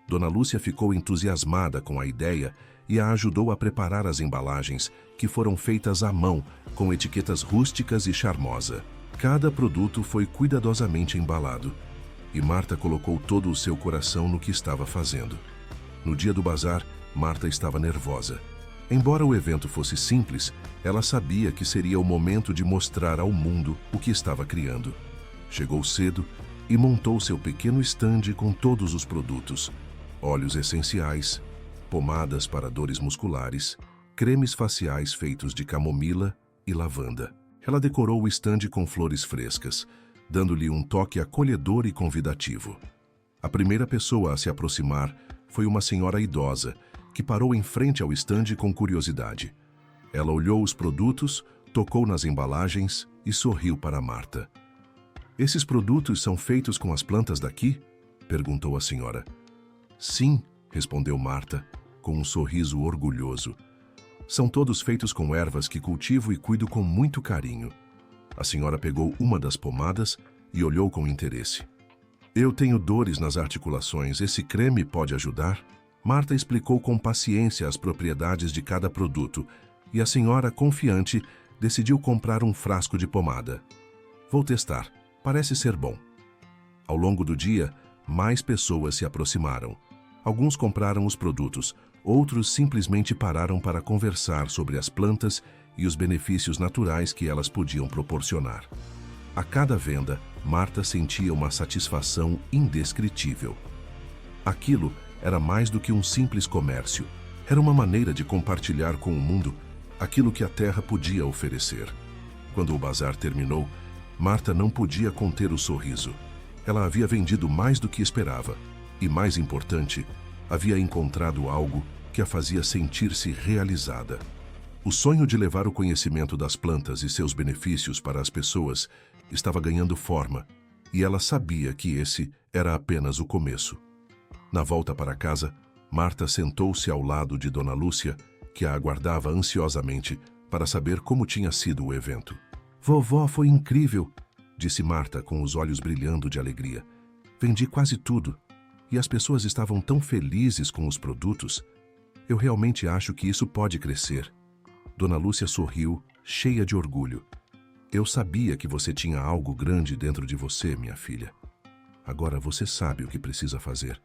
Dona Lúcia ficou entusiasmada com a ideia e a ajudou a preparar as embalagens, que foram feitas à mão, com etiquetas rústicas e charmosa. Cada produto foi cuidadosamente embalado. e Marta colocou todo o seu coração no que estava fazendo. No dia do bazar, Marta estava nervosa. Embora o evento fosse simples, ela sabia que seria o momento de mostrar ao mundo o que estava criando. Chegou cedo e montou seu pequeno estande com todos os produtos: óleos essenciais, pomadas para dores musculares, cremes faciais feitos de camomila e lavanda. Ela decorou o estande com flores frescas, dando-lhe um toque acolhedor e convidativo. A primeira pessoa a se aproximar foi uma senhora idosa, que parou em frente ao estande com curiosidade. Ela olhou os produtos, tocou nas embalagens e sorriu para Marta. "Esses produtos são feitos com as plantas daqui?" perguntou a senhora. "Sim", respondeu Marta, com um sorriso orgulhoso. "São todos feitos com ervas que cultivo e cuido com muito carinho." A senhora pegou uma das pomadas e olhou com interesse. "Eu tenho dores nas articulações, esse creme pode ajudar?" Marta explicou com paciência as propriedades de cada produto e a senhora, confiante, decidiu comprar um frasco de pomada. "Vou testar, parece ser bom." Ao longo do dia, mais pessoas se aproximaram. Alguns compraram os produtos, outros simplesmente pararam para conversar sobre as plantas e os benefícios naturais que elas podiam proporcionar. A cada venda, Marta sentia uma satisfação indescritível. Aquilo era mais do que um simples comércio. Era uma maneira de compartilhar com o mundo aquilo que a terra podia oferecer. Quando o bazar terminou, Marta não podia conter o sorriso. Ela havia vendido mais do que esperava e, mais importante, havia encontrado algo que a fazia sentir-se realizada. O sonho de levar o conhecimento das plantas e seus benefícios para as pessoas estava ganhando forma, e ela sabia que esse era apenas o começo. Na volta para casa, Marta sentou-se ao lado de Dona Lúcia, que a aguardava ansiosamente para saber como tinha sido o evento. "Vovó, foi incrível", disse Marta com os olhos brilhando de alegria. "Vendi quase tudo, e as pessoas estavam tão felizes com os produtos. Eu realmente acho que isso pode crescer." Dona Lúcia sorriu, cheia de orgulho. "Eu sabia que você tinha algo grande dentro de você, minha filha. Agora você sabe o que precisa fazer.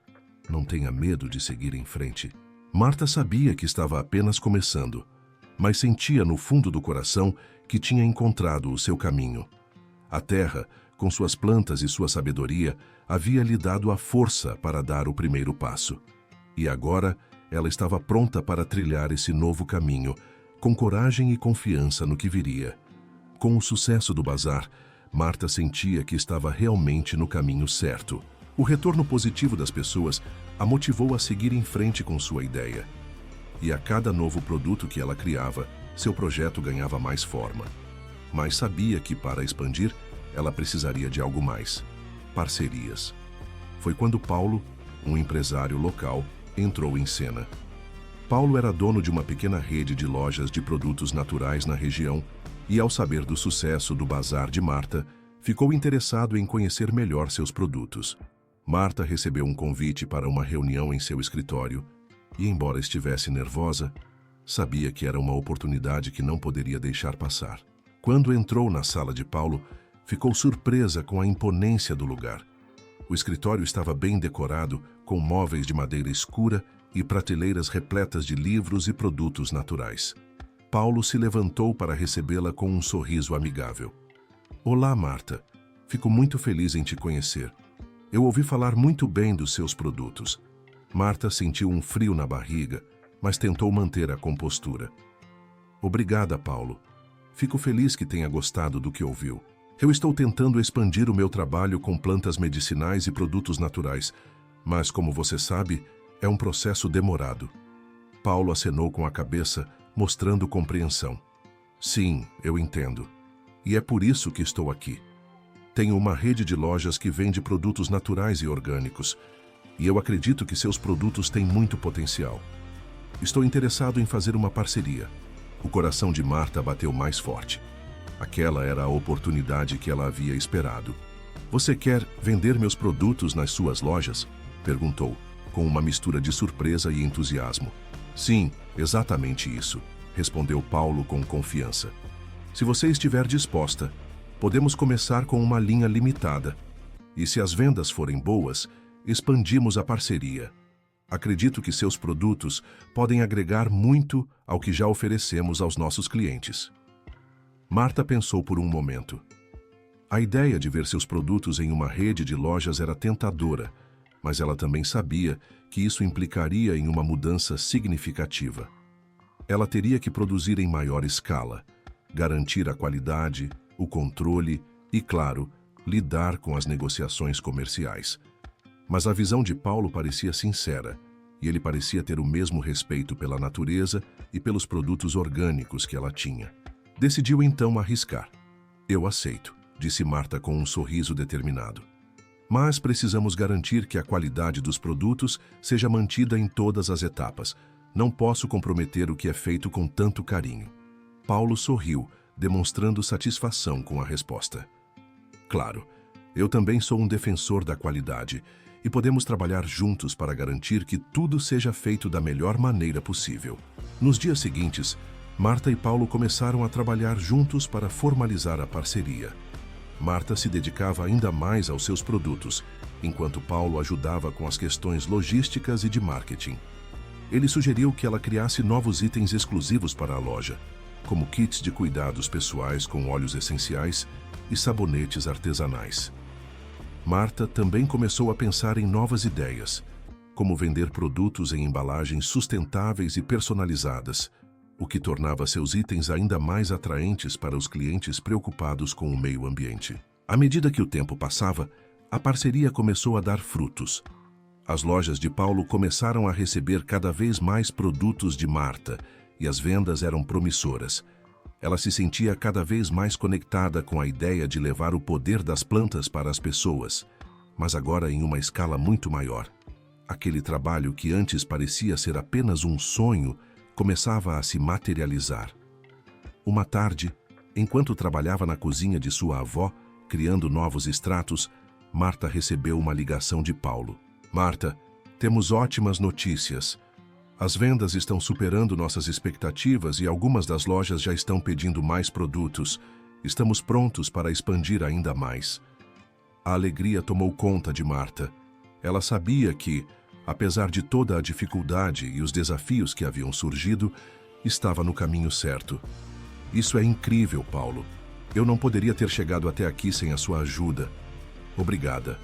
Não tenha medo de seguir em frente." Marta sabia que estava apenas começando, mas sentia no fundo do coração que tinha encontrado o seu caminho. A terra, com suas plantas e sua sabedoria, havia lhe dado a força para dar o primeiro passo. E agora ela estava pronta para trilhar esse novo caminho, com coragem e confiança no que viria. Com o sucesso do bazar, Marta sentia que estava realmente no caminho certo. O retorno positivo das pessoas a motivou a seguir em frente com sua ideia. E a cada novo produto que ela criava, seu projeto ganhava mais forma. Mas sabia que, para expandir, ela precisaria de algo mais: parcerias. Foi quando Paulo, um empresário local, entrou em cena. Paulo era dono de uma pequena rede de lojas de produtos naturais na região e, ao saber do sucesso do bazar de Marta, ficou interessado em conhecer melhor seus produtos. Marta recebeu um convite para uma reunião em seu escritório e, embora estivesse nervosa, sabia que era uma oportunidade que não poderia deixar passar. Quando entrou na sala de Paulo, ficou surpresa com a imponência do lugar. O escritório estava bem decorado, com móveis de madeira escura e prateleiras repletas de livros e produtos naturais. Paulo se levantou para recebê-la com um sorriso amigável. "Olá, Marta. Fico muito feliz em te conhecer. Eu ouvi falar muito bem dos seus produtos." Marta sentiu um frio na barriga, mas tentou manter a compostura. "Obrigada, Paulo. Fico feliz que tenha gostado do que ouviu. Eu estou tentando expandir o meu trabalho com plantas medicinais e produtos naturais, mas, como você sabe, é um processo demorado." Paulo acenou com a cabeça, mostrando compreensão. "Sim, eu entendo. E é por isso que estou aqui. Tenho uma rede de lojas que vende produtos naturais e orgânicos, e eu acredito que seus produtos têm muito potencial. Estou interessado em fazer uma parceria." O coração de Marta bateu mais forte. Aquela era a oportunidade que ela havia esperado. "Você quer vender meus produtos nas suas lojas?" perguntou, com uma mistura de surpresa e entusiasmo. "Sim, exatamente isso", respondeu Paulo com confiança. "Se você estiver disposta, podemos começar com uma linha limitada. E se as vendas forem boas, expandimos a parceria. Acredito que seus produtos podem agregar muito ao que já oferecemos aos nossos clientes. Marta pensou por um momento. A ideia de ver seus produtos em uma rede de lojas era tentadora, mas ela também sabia que isso implicaria em uma mudança significativa. Ela teria que produzir em maior escala, garantir a qualidade, o controle e, claro, lidar com as negociações comerciais. Mas a visão de Paulo parecia sincera, e ele parecia ter o mesmo respeito pela natureza e pelos produtos orgânicos que ela tinha. Decidiu então arriscar. Eu aceito, disse Marta com um sorriso determinado. Mas precisamos garantir que a qualidade dos produtos seja mantida em todas as etapas. Não posso comprometer o que é feito com tanto carinho. Paulo sorriu, demonstrando satisfação com a resposta. Claro, eu também sou um defensor da qualidade e podemos trabalhar juntos para garantir que tudo seja feito da melhor maneira possível. Nos dias seguintes, Marta e Paulo começaram a trabalhar juntos para formalizar a parceria. Marta se dedicava ainda mais aos seus produtos, enquanto Paulo ajudava com as questões logísticas e de marketing. Ele sugeriu que ela criasse novos itens exclusivos para a loja, como kits de cuidados pessoais com óleos essenciais e sabonetes artesanais. Marta também começou a pensar em novas ideias, como vender produtos em embalagens sustentáveis e personalizadas, o que tornava seus itens ainda mais atraentes para os clientes preocupados com o meio ambiente. À medida que o tempo passava, a parceria começou a dar frutos. As lojas de Paulo começaram a receber cada vez mais produtos de Marta e as vendas eram promissoras. Ela se sentia cada vez mais conectada com a ideia de levar o poder das plantas para as pessoas, mas agora em uma escala muito maior. Aquele trabalho que antes parecia ser apenas um sonho começava a se materializar. Uma tarde, enquanto trabalhava na cozinha de sua avó, criando novos extratos, Marta recebeu uma ligação de Paulo. Marta, temos ótimas notícias. As vendas estão superando nossas expectativas e algumas das lojas já estão pedindo mais produtos. Estamos prontos para expandir ainda mais. A alegria tomou conta de Marta. Ela sabia que, apesar de toda a dificuldade e os desafios que haviam surgido, estava no caminho certo. Isso é incrível, Paulo. Eu não poderia ter chegado até aqui sem a sua ajuda. Obrigada.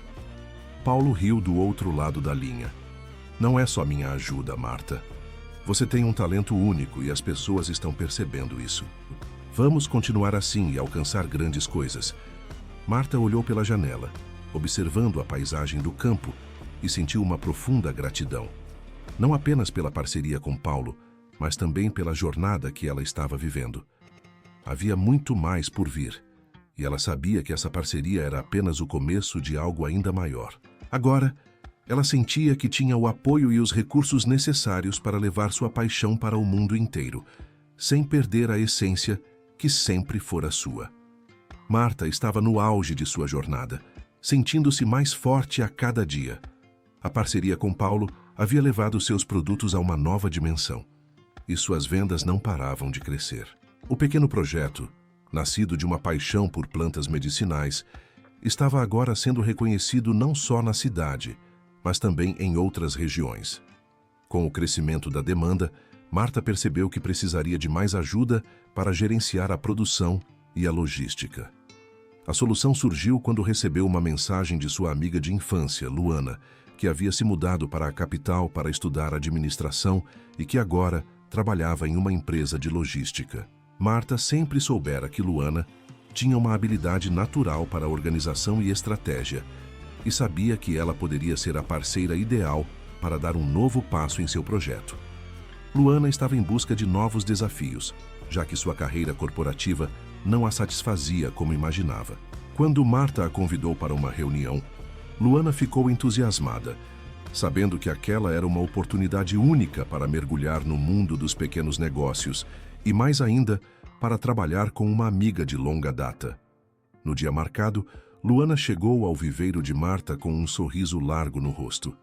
Paulo riu do outro lado da linha. Não é só minha ajuda, Marta. Você tem um talento único e as pessoas estão percebendo isso. Vamos continuar assim e alcançar grandes coisas. Marta olhou pela janela, observando a paisagem do campo, e sentiu uma profunda gratidão. Não apenas pela parceria com Paulo, mas também pela jornada que ela estava vivendo. Havia muito mais por vir, e ela sabia que essa parceria era apenas o começo de algo ainda maior. Agora, ela sentia que tinha o apoio e os recursos necessários para levar sua paixão para o mundo inteiro, sem perder a essência que sempre fora sua. Marta estava no auge de sua jornada, sentindo-se mais forte a cada dia. A parceria com Paulo havia levado seus produtos a uma nova dimensão, e suas vendas não paravam de crescer. O pequeno projeto, nascido de uma paixão por plantas medicinais, estava agora sendo reconhecido não só na cidade, mas também em outras regiões. Com o crescimento da demanda, Marta percebeu que precisaria de mais ajuda para gerenciar a produção e a logística. A solução surgiu quando recebeu uma mensagem de sua amiga de infância, Luana, que havia se mudado para a capital para estudar administração e que agora trabalhava em uma empresa de logística. Marta sempre soubera que Luana tinha uma habilidade natural para a organização e estratégia e sabia que ela poderia ser a parceira ideal para dar um novo passo em seu projeto. Luana estava em busca de novos desafios, já que sua carreira corporativa não a satisfazia como imaginava. Quando Marta a convidou para uma reunião, Luana ficou entusiasmada, sabendo que aquela era uma oportunidade única para mergulhar no mundo dos pequenos negócios e, mais ainda, para trabalhar com uma amiga de longa data. No dia marcado, Luana chegou ao viveiro de Marta com um sorriso largo no rosto.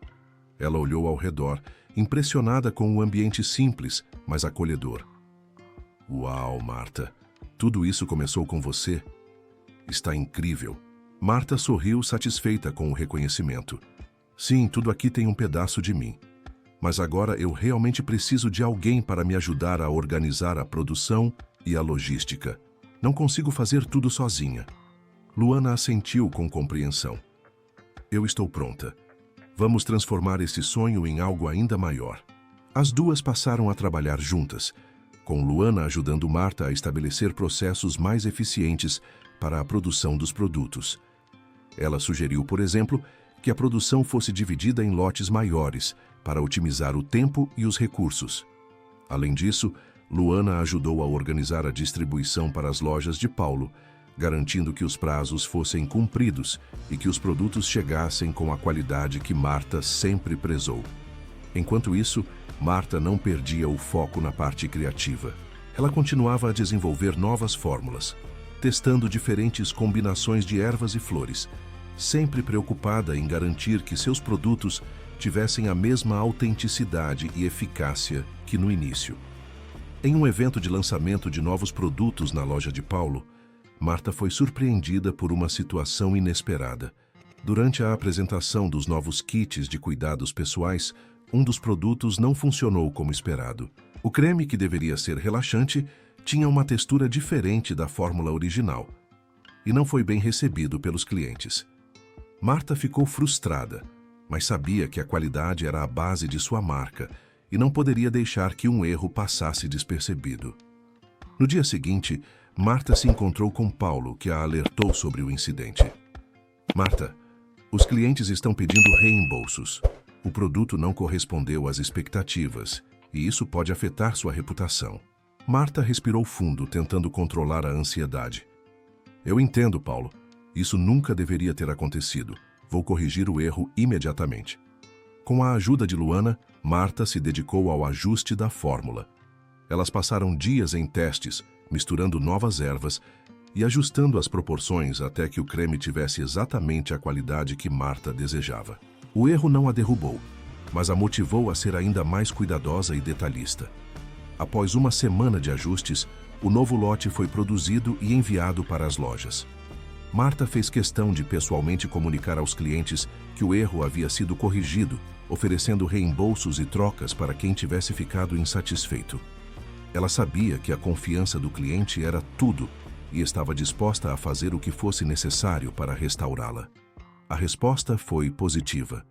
Ela olhou ao redor, impressionada com o ambiente simples, mas acolhedor. Uau, Marta! Tudo isso começou com você? Está incrível! Marta sorriu satisfeita com o reconhecimento. Sim, tudo aqui tem um pedaço de mim. Mas agora eu realmente preciso de alguém para me ajudar a organizar a produção e a logística. Não consigo fazer tudo sozinha. Luana assentiu com compreensão. Eu estou pronta. Vamos transformar esse sonho em algo ainda maior. As duas passaram a trabalhar juntas, com Luana ajudando Marta a estabelecer processos mais eficientes para a produção dos produtos. Ela sugeriu, por exemplo, que a produção fosse dividida em lotes maiores, para otimizar o tempo e os recursos. Além disso, Luana ajudou a organizar a distribuição para as lojas de Paulo, garantindo que os prazos fossem cumpridos e que os produtos chegassem com a qualidade que Marta sempre prezou. Enquanto isso, Marta não perdia o foco na parte criativa. Ela continuava a desenvolver novas fórmulas, testando diferentes combinações de ervas e flores, sempre preocupada em garantir que seus produtos tivessem a mesma autenticidade e eficácia que no início. Em um evento de lançamento de novos produtos na loja de Paulo, Marta foi surpreendida por uma situação inesperada. Durante a apresentação dos novos kits de cuidados pessoais, um dos produtos não funcionou como esperado. O creme, que deveria ser relaxante, tinha uma textura diferente da fórmula original e não foi bem recebido pelos clientes. Marta ficou frustrada, mas sabia que a qualidade era a base de sua marca e não poderia deixar que um erro passasse despercebido. No dia seguinte, Marta se encontrou com Paulo, que a alertou sobre o incidente. Marta, os clientes estão pedindo reembolsos. O produto não correspondeu às expectativas e isso pode afetar sua reputação. Marta respirou fundo, tentando controlar a ansiedade. Eu entendo, Paulo. Isso nunca deveria ter acontecido. Vou corrigir o erro imediatamente. Com a ajuda de Luana, Marta se dedicou ao ajuste da fórmula. Elas passaram dias em testes, misturando novas ervas e ajustando as proporções até que o creme tivesse exatamente a qualidade que Marta desejava. O erro não a derrubou, mas a motivou a ser ainda mais cuidadosa e detalhista. Após uma semana de ajustes, o novo lote foi produzido e enviado para as lojas. Marta fez questão de pessoalmente comunicar aos clientes que o erro havia sido corrigido, oferecendo reembolsos e trocas para quem tivesse ficado insatisfeito. Ela sabia que a confiança do cliente era tudo e estava disposta a fazer o que fosse necessário para restaurá-la. A resposta foi positiva.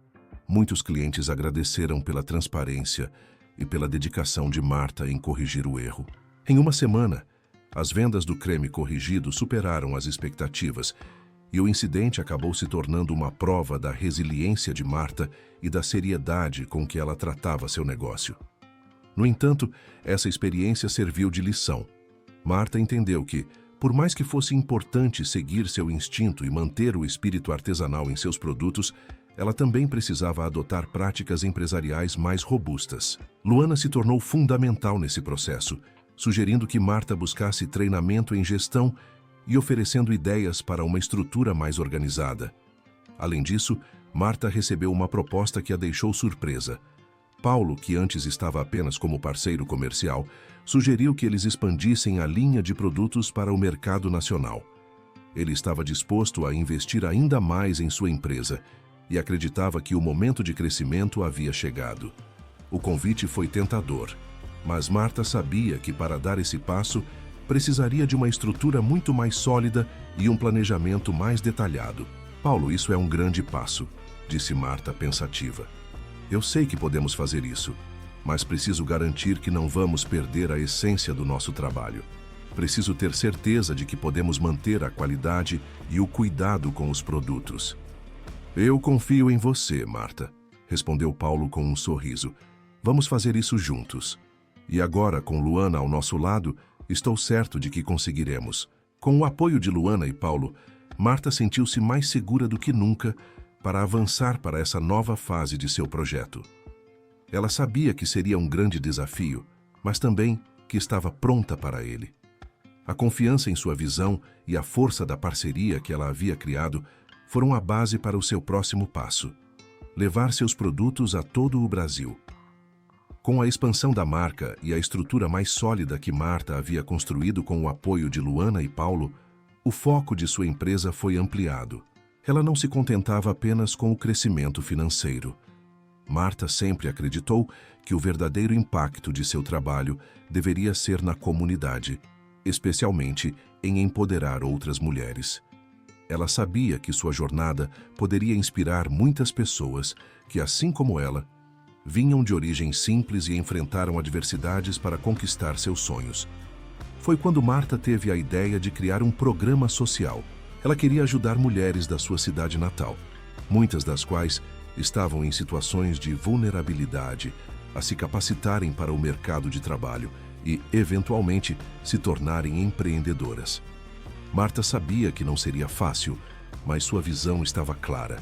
Muitos clientes agradeceram pela transparência e pela dedicação de Marta em corrigir o erro. Em uma semana, as vendas do creme corrigido superaram as expectativas e o incidente acabou se tornando uma prova da resiliência de Marta e da seriedade com que ela tratava seu negócio. No entanto, essa experiência serviu de lição. Marta entendeu que, por mais que fosse importante seguir seu instinto e manter o espírito artesanal em seus produtos, ela também precisava adotar práticas empresariais mais robustas. Luana se tornou fundamental nesse processo, sugerindo que Marta buscasse treinamento em gestão e oferecendo ideias para uma estrutura mais organizada. Além disso, Marta recebeu uma proposta que a deixou surpresa. Paulo, que antes estava apenas como parceiro comercial, sugeriu que eles expandissem a linha de produtos para o mercado nacional. Ele estava disposto a investir ainda mais em sua empresa e acreditava que o momento de crescimento havia chegado. O convite foi tentador, mas Marta sabia que para dar esse passo precisaria de uma estrutura muito mais sólida e um planejamento mais detalhado. Paulo, isso é um grande passo, disse Marta pensativa. Eu sei que podemos fazer isso, mas preciso garantir que não vamos perder a essência do nosso trabalho. Preciso ter certeza de que podemos manter a qualidade e o cuidado com os produtos. Eu confio em você, Marta, respondeu Paulo com um sorriso. Vamos fazer isso juntos. E agora, com Luana ao nosso lado, estou certo de que conseguiremos. Com o apoio de Luana e Paulo, Marta sentiu-se mais segura do que nunca para avançar para essa nova fase de seu projeto. Ela sabia que seria um grande desafio, mas também que estava pronta para ele. A confiança em sua visão e a força da parceria que ela havia criado foram a base para o seu próximo passo: levar seus produtos a todo o Brasil. Com a expansão da marca e a estrutura mais sólida que Marta havia construído com o apoio de Luana e Paulo, o foco de sua empresa foi ampliado. Ela não se contentava apenas com o crescimento financeiro. Marta sempre acreditou que o verdadeiro impacto de seu trabalho deveria ser na comunidade, especialmente em empoderar outras mulheres. Ela sabia que sua jornada poderia inspirar muitas pessoas que, assim como ela, vinham de origem simples e enfrentaram adversidades para conquistar seus sonhos. Foi quando Marta teve a ideia de criar um programa social. Ela queria ajudar mulheres da sua cidade natal, muitas das quais estavam em situações de vulnerabilidade, a se capacitarem para o mercado de trabalho e, eventualmente, se tornarem empreendedoras. Marta sabia que não seria fácil, mas sua visão estava clara.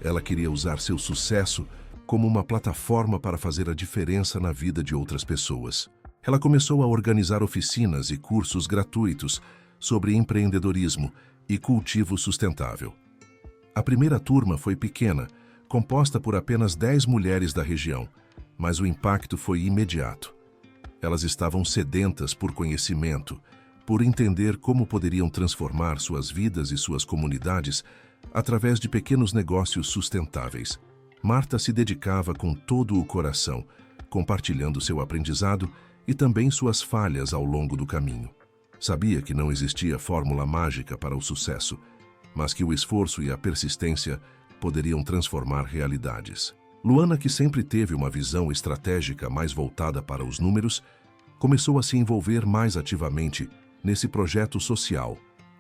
Ela queria usar seu sucesso como uma plataforma para fazer a diferença na vida de outras pessoas. Ela começou a organizar oficinas e cursos gratuitos sobre empreendedorismo e cultivo sustentável. A primeira turma foi pequena, composta por apenas 10 mulheres da região, mas o impacto foi imediato. Elas estavam sedentas por conhecimento, por entender como poderiam transformar suas vidas e suas comunidades através de pequenos negócios sustentáveis. Marta se dedicava com todo o coração, compartilhando seu aprendizado e também suas falhas ao longo do caminho. Sabia que não existia fórmula mágica para o sucesso, mas que o esforço e a persistência poderiam transformar realidades. Luana, que sempre teve uma visão estratégica mais voltada para os números, começou a se envolver mais ativamente nesse projeto social,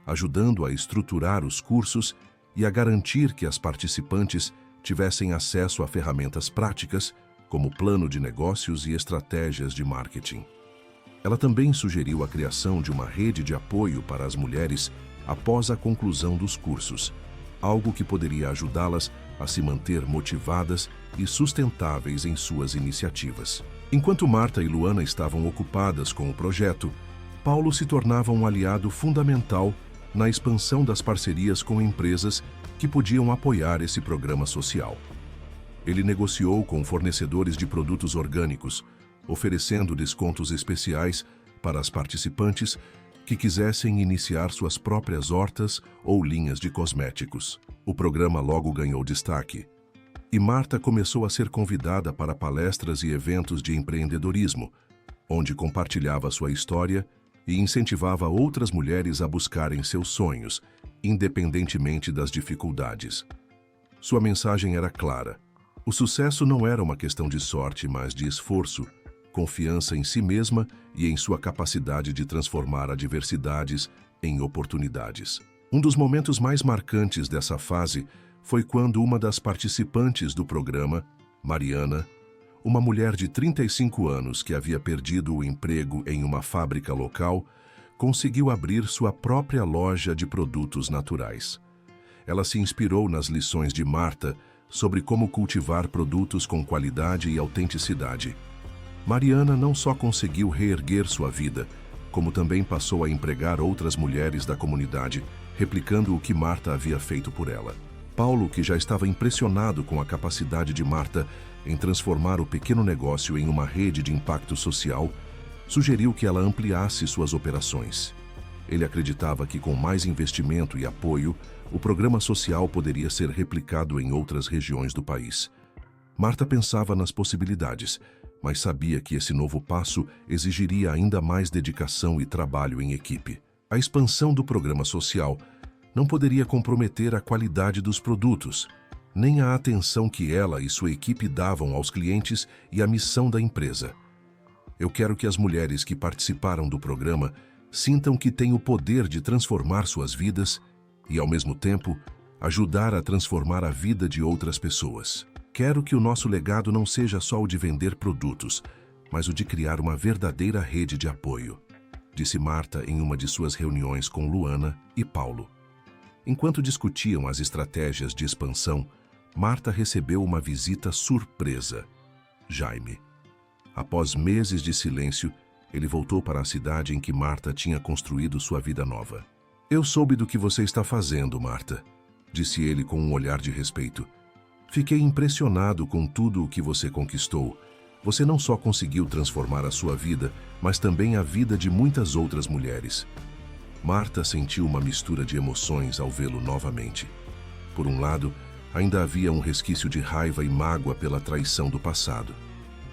ajudando a estruturar os cursos e a garantir que as participantes tivessem acesso a ferramentas práticas, como plano de negócios e estratégias de marketing. Ela também sugeriu a criação de uma rede de apoio para as mulheres após a conclusão dos cursos, algo que poderia ajudá-las a se manter motivadas e sustentáveis em suas iniciativas. Enquanto Marta e Luana estavam ocupadas com o projeto, Paulo se tornava um aliado fundamental na expansão das parcerias com empresas que podiam apoiar esse programa social. Ele negociou com fornecedores de produtos orgânicos, oferecendo descontos especiais para as participantes que quisessem iniciar suas próprias hortas ou linhas de cosméticos. O programa logo ganhou destaque, e Marta começou a ser convidada para palestras e eventos de empreendedorismo, onde compartilhava sua história e incentivava outras mulheres a buscarem seus sonhos, independentemente das dificuldades. Sua mensagem era clara. O sucesso não era uma questão de sorte, mas de esforço, confiança em si mesma e em sua capacidade de transformar adversidades em oportunidades. Um dos momentos mais marcantes dessa fase foi quando uma das participantes do programa, Mariana, uma mulher de 35 anos que havia perdido o emprego em uma fábrica local, conseguiu abrir sua própria loja de produtos naturais. Ela se inspirou nas lições de Marta sobre como cultivar produtos com qualidade e autenticidade. Mariana não só conseguiu reerguer sua vida, como também passou a empregar outras mulheres da comunidade, replicando o que Marta havia feito por ela. Paulo, que já estava impressionado com a capacidade de Marta em transformar o pequeno negócio em uma rede de impacto social, sugeriu que ela ampliasse suas operações. Ele acreditava que com mais investimento e apoio, o programa social poderia ser replicado em outras regiões do país. Marta pensava nas possibilidades, mas sabia que esse novo passo exigiria ainda mais dedicação e trabalho em equipe. A expansão do programa social não poderia comprometer a qualidade dos produtos, nem a atenção que ela e sua equipe davam aos clientes e à missão da empresa. Eu quero que as mulheres que participaram do programa sintam que têm o poder de transformar suas vidas e, ao mesmo tempo, ajudar a transformar a vida de outras pessoas. Quero que o nosso legado não seja só o de vender produtos, mas o de criar uma verdadeira rede de apoio, disse Marta em uma de suas reuniões com Luana e Paulo. Enquanto discutiam as estratégias de expansão, Marta recebeu uma visita surpresa. Jaime. Após meses de silêncio, ele voltou para a cidade em que Marta tinha construído sua vida nova. Eu soube do que você está fazendo, Marta, disse ele com um olhar de respeito. Fiquei impressionado com tudo o que você conquistou. Você não só conseguiu transformar a sua vida, mas também a vida de muitas outras mulheres. Marta sentiu uma mistura de emoções ao vê-lo novamente. Por um lado, ainda havia um resquício de raiva e mágoa pela traição do passado.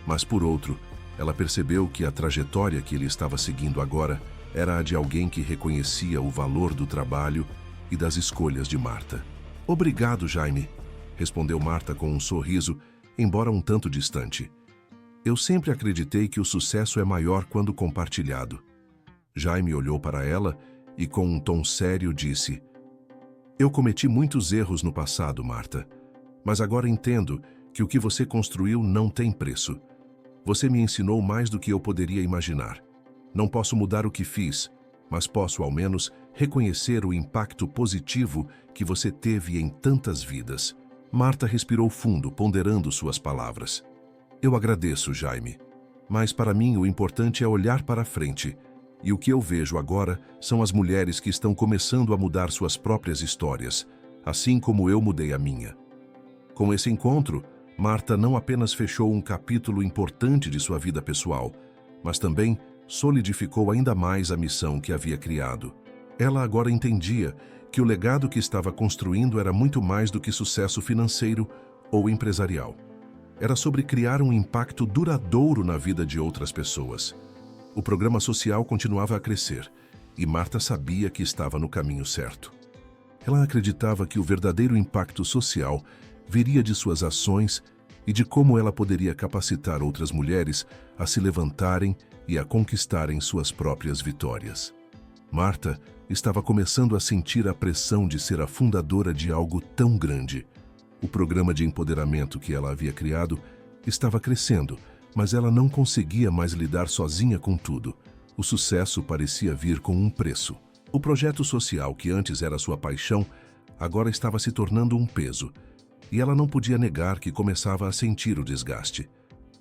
Mas por outro, ela percebeu que a trajetória que ele estava seguindo agora era a de alguém que reconhecia o valor do trabalho e das escolhas de Marta. "Obrigado, Jaime", respondeu Marta com um sorriso, embora um tanto distante. "Eu sempre acreditei que o sucesso é maior quando compartilhado." Jaime olhou para ela e, com um tom sério, disse: "Eu cometi muitos erros no passado, Marta, mas agora entendo que o que você construiu não tem preço. Você me ensinou mais do que eu poderia imaginar. Não posso mudar o que fiz, mas posso, ao menos, reconhecer o impacto positivo que você teve em tantas vidas." Marta respirou fundo, ponderando suas palavras. "Eu agradeço, Jaime, mas para mim o importante é olhar para frente. E o que eu vejo agora são as mulheres que estão começando a mudar suas próprias histórias, assim como eu mudei a minha." Com esse encontro, Marta não apenas fechou um capítulo importante de sua vida pessoal, mas também solidificou ainda mais a missão que havia criado. Ela agora entendia que o legado que estava construindo era muito mais do que sucesso financeiro ou empresarial. Era sobre criar um impacto duradouro na vida de outras pessoas. O programa social continuava a crescer, e Marta sabia que estava no caminho certo. Ela acreditava que o verdadeiro impacto social viria de suas ações e de como ela poderia capacitar outras mulheres a se levantarem e a conquistarem suas próprias vitórias. Marta estava começando a sentir a pressão de ser a fundadora de algo tão grande. O programa de empoderamento que ela havia criado estava crescendo, mas ela não conseguia mais lidar sozinha com tudo. O sucesso parecia vir com um preço. O projeto social, que antes era sua paixão, agora estava se tornando um peso, e ela não podia negar que começava a sentir o desgaste.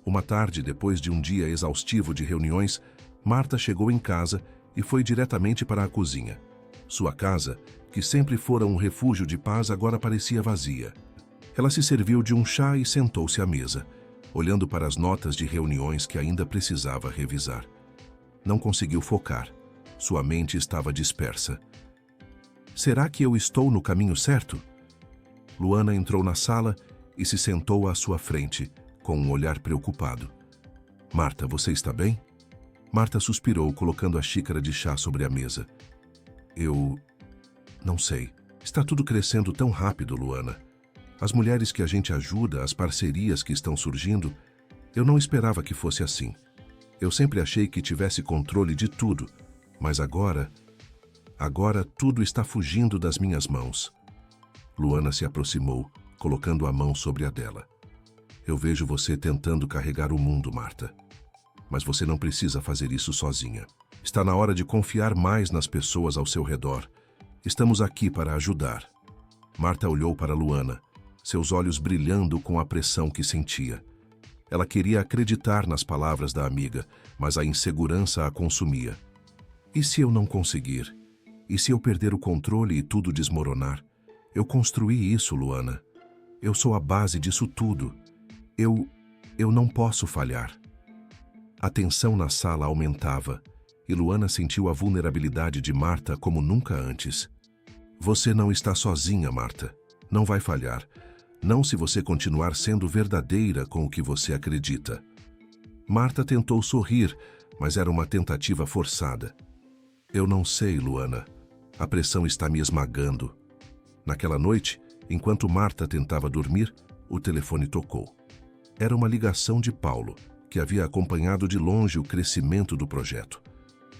Uma tarde, depois de um dia exaustivo de reuniões, Marta chegou em casa e foi diretamente para a cozinha. Sua casa, que sempre fora um refúgio de paz, agora parecia vazia. Ela se serviu de um chá e sentou-se à mesa, olhando para as notas de reuniões que ainda precisava revisar. Não conseguiu focar. Sua mente estava dispersa. "Será que eu estou no caminho certo?" Luana entrou na sala e se sentou à sua frente, com um olhar preocupado. "Marta, você está bem?" Marta suspirou, colocando a xícara de chá sobre a mesa. "Eu... não sei. Está tudo crescendo tão rápido, Luana. As mulheres que a gente ajuda, as parcerias que estão surgindo, eu não esperava que fosse assim. Eu sempre achei que tivesse controle de tudo, mas agora tudo está fugindo das minhas mãos." Luana se aproximou, colocando a mão sobre a dela. "Eu vejo você tentando carregar o mundo, Marta. Mas você não precisa fazer isso sozinha. Está na hora de confiar mais nas pessoas ao seu redor. Estamos aqui para ajudar." Marta olhou para Luana, seus olhos brilhando com a pressão que sentia. Ela queria acreditar nas palavras da amiga, mas a insegurança a consumia. "E se eu não conseguir? E se eu perder o controle e tudo desmoronar? Eu construí isso, Luana. Eu sou a base disso tudo. Eu não posso falhar." A tensão na sala aumentava, e Luana sentiu a vulnerabilidade de Marta como nunca antes. "Você não está sozinha, Marta. Não vai falhar. Não se você continuar sendo verdadeira com o que você acredita." Marta tentou sorrir, mas era uma tentativa forçada. "Eu não sei, Luana. A pressão está me esmagando." Naquela noite, enquanto Marta tentava dormir, o telefone tocou. Era uma ligação de Paulo, que havia acompanhado de longe o crescimento do projeto.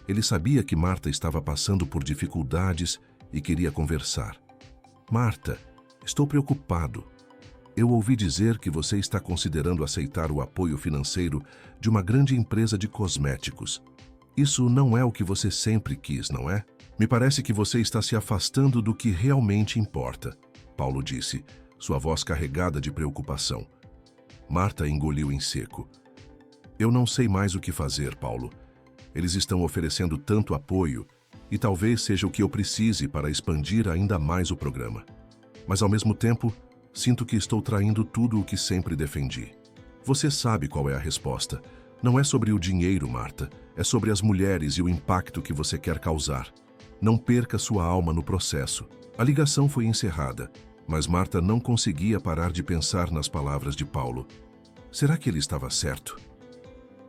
Ele sabia que Marta estava passando por dificuldades e queria conversar. "Marta, estou preocupado. Eu ouvi dizer que você está considerando aceitar o apoio financeiro de uma grande empresa de cosméticos. Isso não é o que você sempre quis, não é? Me parece que você está se afastando do que realmente importa", Paulo disse, sua voz carregada de preocupação. Marta engoliu em seco. "Eu não sei mais o que fazer, Paulo. Eles estão oferecendo tanto apoio e talvez seja o que eu precise para expandir ainda mais o programa. Mas, ao mesmo tempo, sinto que estou traindo tudo o que sempre defendi." Você sabe qual é a resposta. Não é sobre o dinheiro, Marta. É sobre as mulheres e o impacto que você quer causar. Não perca sua alma no processo. A ligação foi encerrada, Mas Marta não conseguia parar de pensar nas palavras de Paulo. Será que ele estava certo?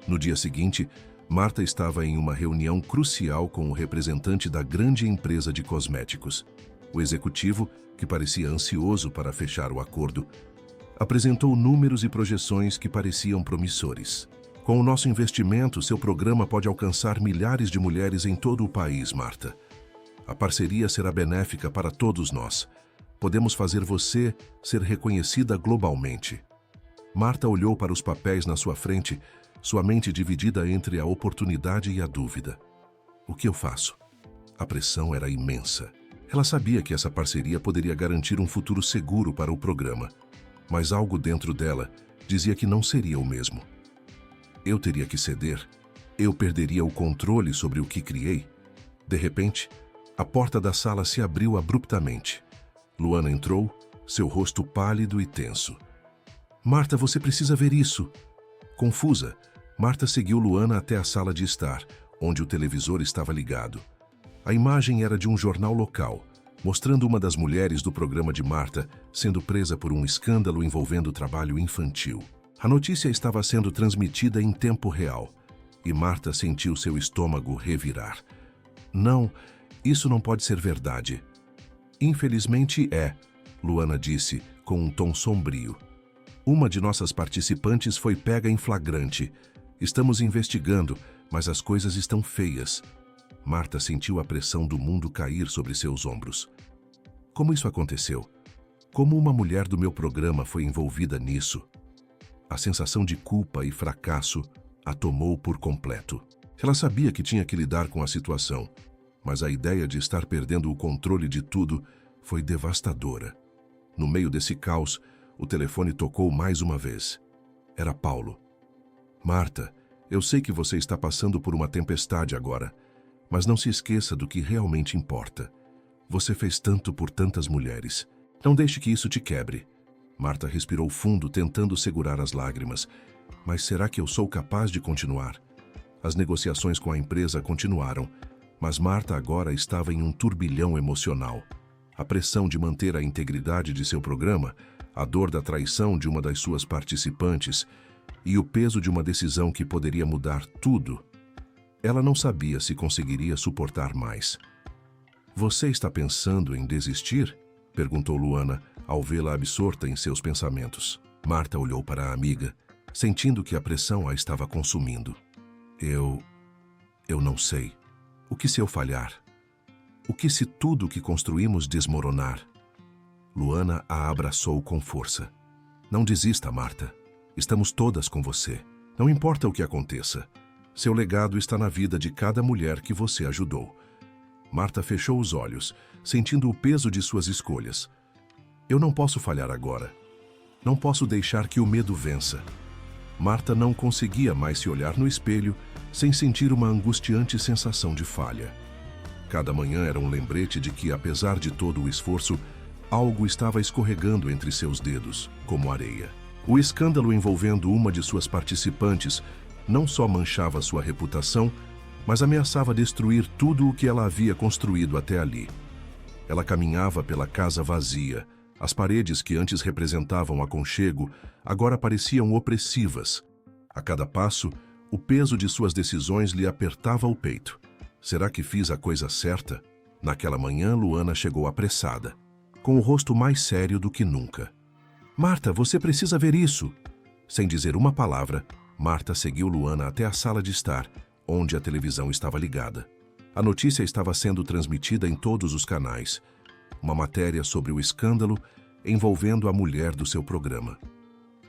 No dia seguinte, Marta estava em uma reunião crucial com o representante da grande empresa de cosméticos. O executivo, que parecia ansioso para fechar o acordo, apresentou números e projeções que pareciam promissores. Com o nosso investimento, seu programa pode alcançar milhares de mulheres em todo o país, Marta. A parceria será benéfica para todos nós. Podemos fazer você ser reconhecida globalmente. Marta olhou para os papéis na sua frente, sua mente dividida entre a oportunidade e a dúvida. O que eu faço? A pressão era imensa. Ela sabia que essa parceria poderia garantir um futuro seguro para o programa, mas algo dentro dela dizia que não seria o mesmo. Eu teria que ceder? Eu perderia o controle sobre o que criei? De repente, a porta da sala se abriu abruptamente. Luana entrou, seu rosto pálido e tenso. Marta, você precisa ver isso. Confusa, Marta seguiu Luana até a sala de estar, onde o televisor estava ligado. A imagem era de um jornal local, mostrando uma das mulheres do programa de Marta sendo presa por um escândalo envolvendo trabalho infantil. A notícia estava sendo transmitida em tempo real, e Marta sentiu seu estômago revirar. Não, isso não pode ser verdade. Infelizmente é, Luana disse, com um tom sombrio. Uma de nossas participantes foi pega em flagrante. Estamos investigando, mas as coisas estão feias. Marta sentiu a pressão do mundo cair sobre seus ombros. Como isso aconteceu? Como uma mulher do meu programa foi envolvida nisso? A sensação de culpa e fracasso a tomou por completo. Ela sabia que tinha que lidar com a situação, mas a ideia de estar perdendo o controle de tudo foi devastadora. No meio desse caos, o telefone tocou mais uma vez. Era Paulo. Marta, eu sei que você está passando por uma tempestade agora, mas não se esqueça do que realmente importa. Você fez tanto por tantas mulheres. Não deixe que isso te quebre. Marta respirou fundo, tentando segurar as lágrimas. Mas será que eu sou capaz de continuar? As negociações com a empresa continuaram, mas Marta agora estava em um turbilhão emocional. A pressão de manter a integridade de seu programa, a dor da traição de uma das suas participantes e o peso de uma decisão que poderia mudar tudo. Ela não sabia se conseguiria suportar mais. Você está pensando em desistir? Perguntou Luana, ao vê-la absorta em seus pensamentos. Marta olhou para a amiga, sentindo que a pressão a estava consumindo. Eu não sei. O que se eu falhar? O que se tudo o que construímos desmoronar? Luana a abraçou com força. Não desista, Marta. Estamos todas com você. Não importa o que aconteça. Seu legado está na vida de cada mulher que você ajudou. Marta fechou os olhos, sentindo o peso de suas escolhas. Eu não posso falhar agora. Não posso deixar que o medo vença. Marta não conseguia mais se olhar no espelho sem sentir uma angustiante sensação de falha. Cada manhã era um lembrete de que, apesar de todo o esforço, algo estava escorregando entre seus dedos, como areia. O escândalo envolvendo uma de suas participantes não só manchava sua reputação, mas ameaçava destruir tudo o que ela havia construído até ali. Ela caminhava pela casa vazia. As paredes que antes representavam aconchego agora pareciam opressivas. A cada passo, o peso de suas decisões lhe apertava o peito. Será que fiz a coisa certa? Naquela manhã, Luana chegou apressada, com o rosto mais sério do que nunca. Marta, você precisa ver isso! Sem dizer uma palavra, Marta seguiu Luana até a sala de estar, onde a televisão estava ligada. A notícia estava sendo transmitida em todos os canais. Uma matéria sobre o escândalo envolvendo a mulher do seu programa.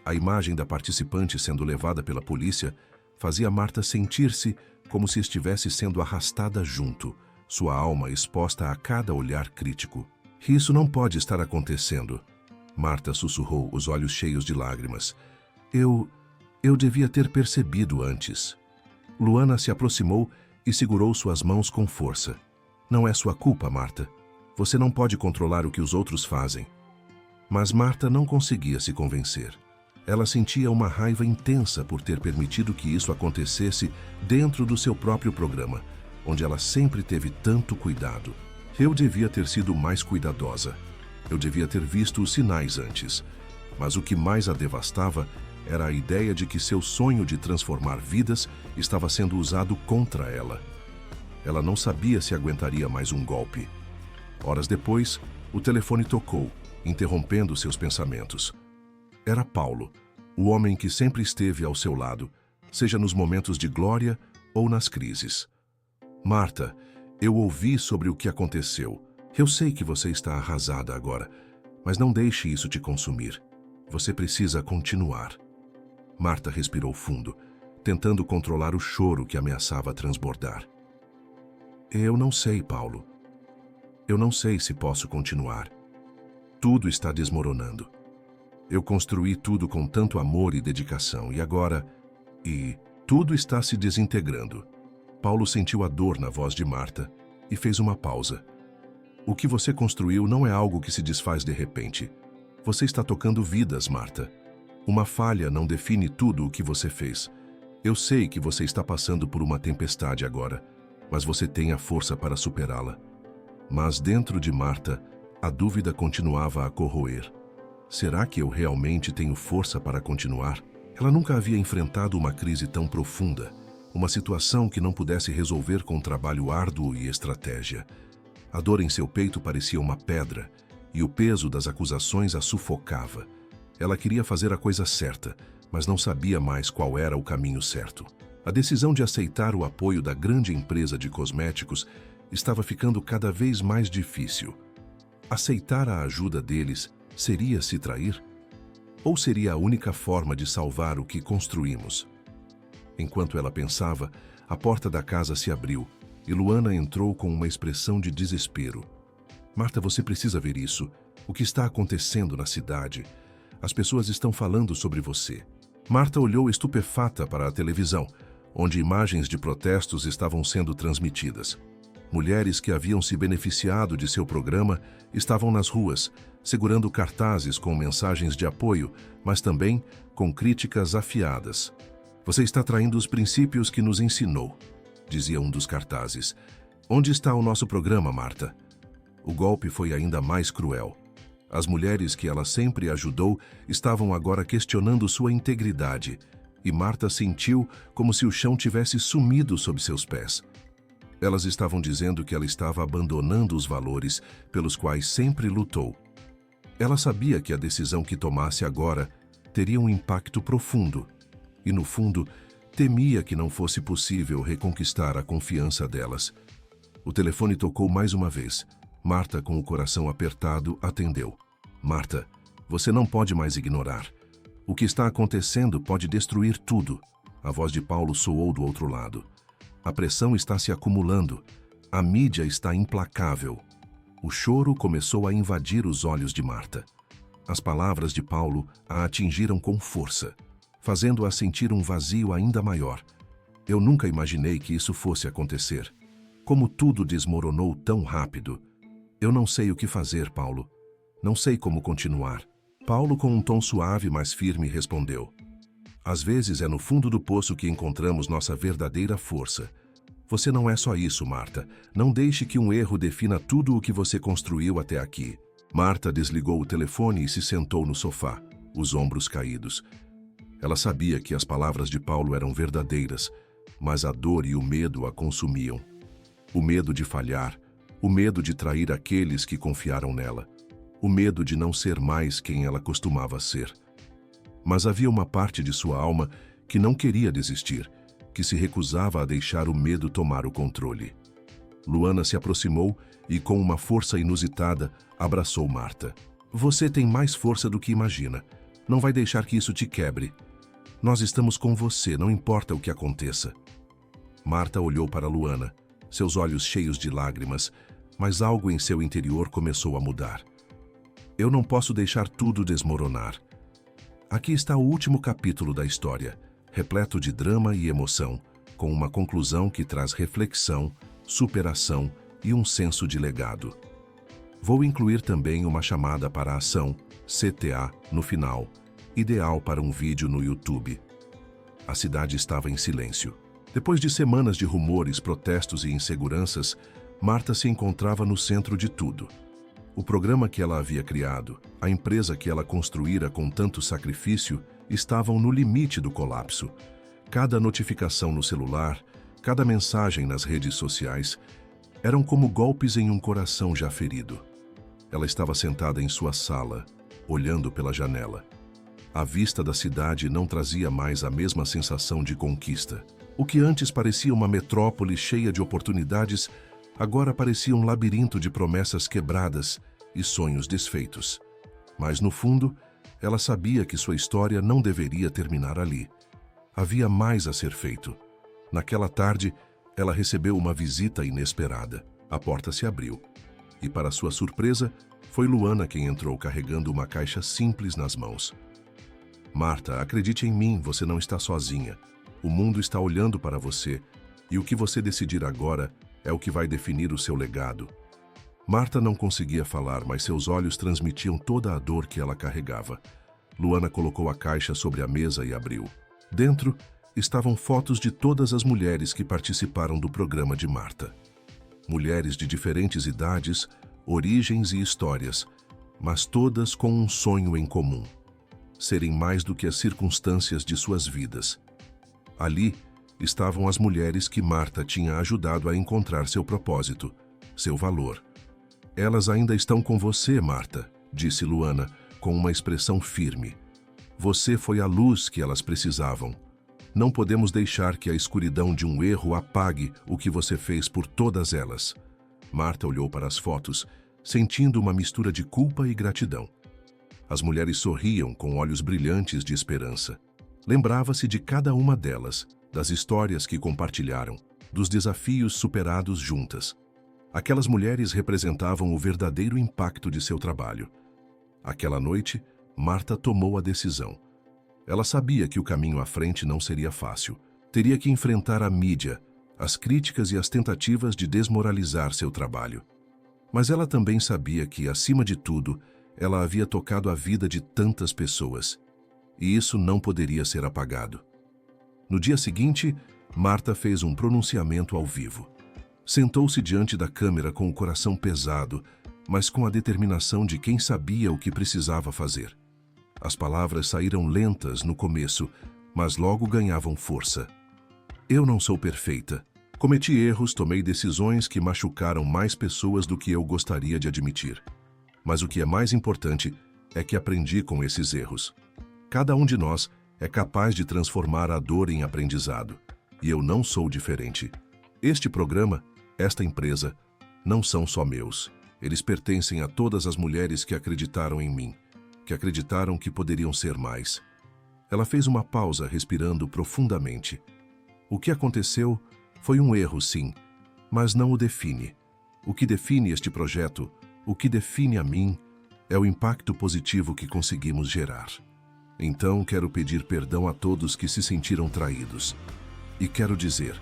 A imagem da participante sendo levada pela polícia fazia Marta sentir-se como se estivesse sendo arrastada junto, sua alma exposta a cada olhar crítico. Isso não pode estar acontecendo. Marta sussurrou, os olhos cheios de lágrimas. Eu devia ter percebido antes. Luana se aproximou e segurou suas mãos com força. Não é sua culpa, Marta. Você não pode controlar o que os outros fazem. Mas Marta não conseguia se convencer. Ela sentia uma raiva intensa por ter permitido que isso acontecesse dentro do seu próprio programa, onde ela sempre teve tanto cuidado. Eu devia ter sido mais cuidadosa. Eu devia ter visto os sinais antes, mas o que mais a devastava era a ideia de que seu sonho de transformar vidas estava sendo usado contra ela. Ela não sabia se aguentaria mais um golpe. Horas depois, o telefone tocou, interrompendo seus pensamentos. Era Paulo, o homem que sempre esteve ao seu lado, seja nos momentos de glória ou nas crises. Marta, eu ouvi sobre o que aconteceu. Eu sei que você está arrasada agora, mas não deixe isso te consumir. Você precisa continuar. Marta respirou fundo, tentando controlar o choro que ameaçava transbordar. Eu não sei, Paulo. Eu não sei se posso continuar. Tudo está desmoronando. Eu construí tudo com tanto amor e dedicação e agora... tudo está se desintegrando. Paulo sentiu a dor na voz de Marta e fez uma pausa. O que você construiu não é algo que se desfaz de repente. Você está tocando vidas, Marta. Uma falha não define tudo o que você fez. Eu sei que você está passando por uma tempestade agora, mas você tem a força para superá-la. Mas dentro de Marta, a dúvida continuava a corroer. Será que eu realmente tenho força para continuar? Ela nunca havia enfrentado uma crise tão profunda, uma situação que não pudesse resolver com trabalho árduo e estratégia. A dor em seu peito parecia uma pedra, e o peso das acusações a sufocava. Ela queria fazer a coisa certa, mas não sabia mais qual era o caminho certo. A decisão de aceitar o apoio da grande empresa de cosméticos estava ficando cada vez mais difícil. Aceitar a ajuda deles seria se trair? Ou seria a única forma de salvar o que construímos? Enquanto ela pensava, a porta da casa se abriu e Luana entrou com uma expressão de desespero. Marta, você precisa ver isso. O que está acontecendo na cidade? As pessoas estão falando sobre você. Marta olhou estupefata para a televisão, onde imagens de protestos estavam sendo transmitidas. Mulheres que haviam se beneficiado de seu programa estavam nas ruas, segurando cartazes com mensagens de apoio, mas também com críticas afiadas. Você está traindo os princípios que nos ensinou, dizia um dos cartazes. Onde está o nosso programa, Marta? O golpe foi ainda mais cruel. As mulheres que ela sempre ajudou estavam agora questionando sua integridade, e Marta sentiu como se o chão tivesse sumido sob seus pés. Elas estavam dizendo que ela estava abandonando os valores pelos quais sempre lutou. Ela sabia que a decisão que tomasse agora teria um impacto profundo, e no fundo, temia que não fosse possível reconquistar a confiança delas. O telefone tocou mais uma vez. Marta, com o coração apertado, atendeu. Marta, você não pode mais ignorar. O que está acontecendo pode destruir tudo. A voz de Paulo soou do outro lado. A pressão está se acumulando. A mídia está implacável. O choro começou a invadir os olhos de Marta. As palavras de Paulo a atingiram com força, fazendo-a sentir um vazio ainda maior. Eu nunca imaginei que isso fosse acontecer. Como tudo desmoronou tão rápido. Eu não sei o que fazer, Paulo. Não sei como continuar. Paulo, com um tom suave, mas firme, respondeu. Às vezes é no fundo do poço que encontramos nossa verdadeira força. Você não é só isso, Marta. Não deixe que um erro defina tudo o que você construiu até aqui. Marta desligou o telefone e se sentou no sofá, os ombros caídos. Ela sabia que as palavras de Paulo eram verdadeiras, mas a dor e o medo a consumiam. O medo de falhar, o medo de trair aqueles que confiaram nela, o medo de não ser mais quem ela costumava ser. Mas havia uma parte de sua alma que não queria desistir, que se recusava a deixar o medo tomar o controle. Luana se aproximou e, com uma força inusitada, abraçou Marta. Você tem mais força do que imagina. Não vai deixar que isso te quebre. Nós estamos com você, não importa o que aconteça. Marta olhou para Luana, seus olhos cheios de lágrimas, mas algo em seu interior começou a mudar. Eu não posso deixar tudo desmoronar. Aqui está o último capítulo da história, repleto de drama e emoção, com uma conclusão que traz reflexão, superação e um senso de legado. Vou incluir também uma chamada para a ação, CTA, no final, ideal para um vídeo no YouTube. A cidade estava em silêncio. Depois de semanas de rumores, protestos e inseguranças, Marta se encontrava no centro de tudo. O programa que ela havia criado, a empresa que ela construíra com tanto sacrifício, estavam no limite do colapso. Cada notificação no celular, cada mensagem nas redes sociais, eram como golpes em um coração já ferido. Ela estava sentada em sua sala, olhando pela janela. A vista da cidade não trazia mais a mesma sensação de conquista. O que antes parecia uma metrópole cheia de oportunidades, agora parecia um labirinto de promessas quebradas e sonhos desfeitos. Mas, no fundo, ela sabia que sua história não deveria terminar ali. Havia mais a ser feito. Naquela tarde, ela recebeu uma visita inesperada. A porta se abriu. E, para sua surpresa, foi Luana quem entrou carregando uma caixa simples nas mãos. Marta, acredite em mim, você não está sozinha. O mundo está olhando para você, e o que você decidir agora é o que vai definir o seu legado. Marta não conseguia falar, mas seus olhos transmitiam toda a dor que ela carregava. Luana colocou a caixa sobre a mesa e abriu. Dentro estavam fotos de todas as mulheres que participaram do programa de Marta. Mulheres de diferentes idades, origens e histórias, mas todas com um sonho em comum: serem mais do que as circunstâncias de suas vidas. Ali estavam as mulheres que Marta tinha ajudado a encontrar seu propósito, seu valor. Elas ainda estão com você, Marta, disse Luana, com uma expressão firme. Você foi a luz que elas precisavam. Não podemos deixar que a escuridão de um erro apague o que você fez por todas elas. Marta olhou para as fotos, sentindo uma mistura de culpa e gratidão. As mulheres sorriam com olhos brilhantes de esperança. Lembrava-se de cada uma delas, das histórias que compartilharam, dos desafios superados juntas. Aquelas mulheres representavam o verdadeiro impacto de seu trabalho. Aquela noite, Marta tomou a decisão. Ela sabia que o caminho à frente não seria fácil. Teria que enfrentar a mídia, as críticas e as tentativas de desmoralizar seu trabalho. Mas ela também sabia que, acima de tudo, ela havia tocado a vida de tantas pessoas. E isso não poderia ser apagado. No dia seguinte, Marta fez um pronunciamento ao vivo. Sentou-se diante da câmera com o coração pesado, mas com a determinação de quem sabia o que precisava fazer. As palavras saíram lentas no começo, mas logo ganhavam força. Eu não sou perfeita. Cometi erros, tomei decisões que machucaram mais pessoas do que eu gostaria de admitir. Mas o que é mais importante é que aprendi com esses erros. Cada um de nós é capaz de transformar a dor em aprendizado. E eu não sou diferente. Este programa, esta empresa, não são só meus. Eles pertencem a todas as mulheres que acreditaram em mim, que acreditaram que poderiam ser mais. Ela fez uma pausa, respirando profundamente. O que aconteceu foi um erro, sim, mas não o define. O que define este projeto, o que define a mim, é o impacto positivo que conseguimos gerar. Então, quero pedir perdão a todos que se sentiram traídos. E quero dizer,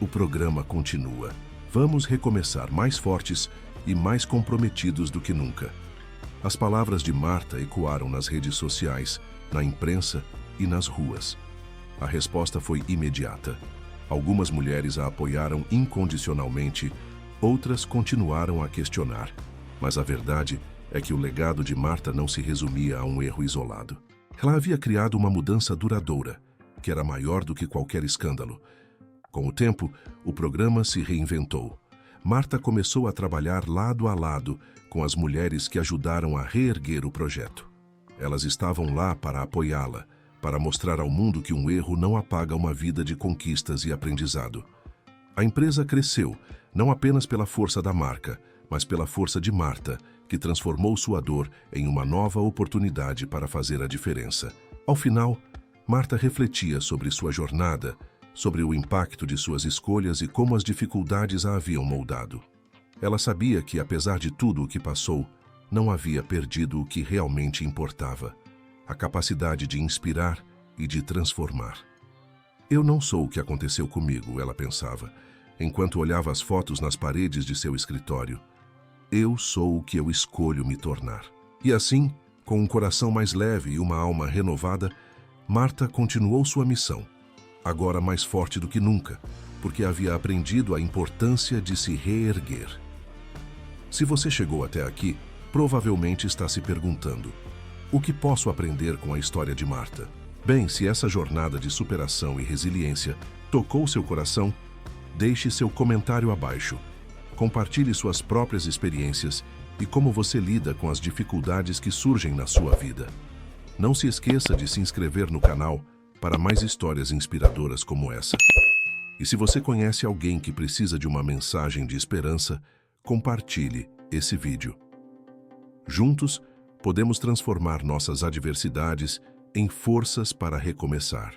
o programa continua. Vamos recomeçar mais fortes e mais comprometidos do que nunca. As palavras de Marta ecoaram nas redes sociais, na imprensa e nas ruas. A resposta foi imediata. Algumas mulheres a apoiaram incondicionalmente, outras continuaram a questionar. Mas a verdade é que o legado de Marta não se resumia a um erro isolado. Ela havia criado uma mudança duradoura, que era maior do que qualquer escândalo. Com o tempo, o programa se reinventou. Marta começou a trabalhar lado a lado com as mulheres que ajudaram a reerguer o projeto. Elas estavam lá para apoiá-la, para mostrar ao mundo que um erro não apaga uma vida de conquistas e aprendizado. A empresa cresceu, não apenas pela força da marca, mas pela força de Marta, que transformou sua dor em uma nova oportunidade para fazer a diferença. Ao final, Marta refletia sobre sua jornada, sobre o impacto de suas escolhas e como as dificuldades a haviam moldado. Ela sabia que, apesar de tudo o que passou, não havia perdido o que realmente importava: a capacidade de inspirar e de transformar. Eu não sou o que aconteceu comigo, ela pensava, enquanto olhava as fotos nas paredes de seu escritório. Eu sou o que eu escolho me tornar. E assim, com um coração mais leve e uma alma renovada, Marta continuou sua missão, agora mais forte do que nunca, porque havia aprendido a importância de se reerguer. Se você chegou até aqui, provavelmente está se perguntando: o que posso aprender com a história de Marta? Bem, se essa jornada de superação e resiliência tocou seu coração, deixe seu comentário abaixo. Compartilhe suas próprias experiências e como você lida com as dificuldades que surgem na sua vida. Não se esqueça de se inscrever no canal para mais histórias inspiradoras como essa. E se você conhece alguém que precisa de uma mensagem de esperança, compartilhe esse vídeo. Juntos, podemos transformar nossas adversidades em forças para recomeçar.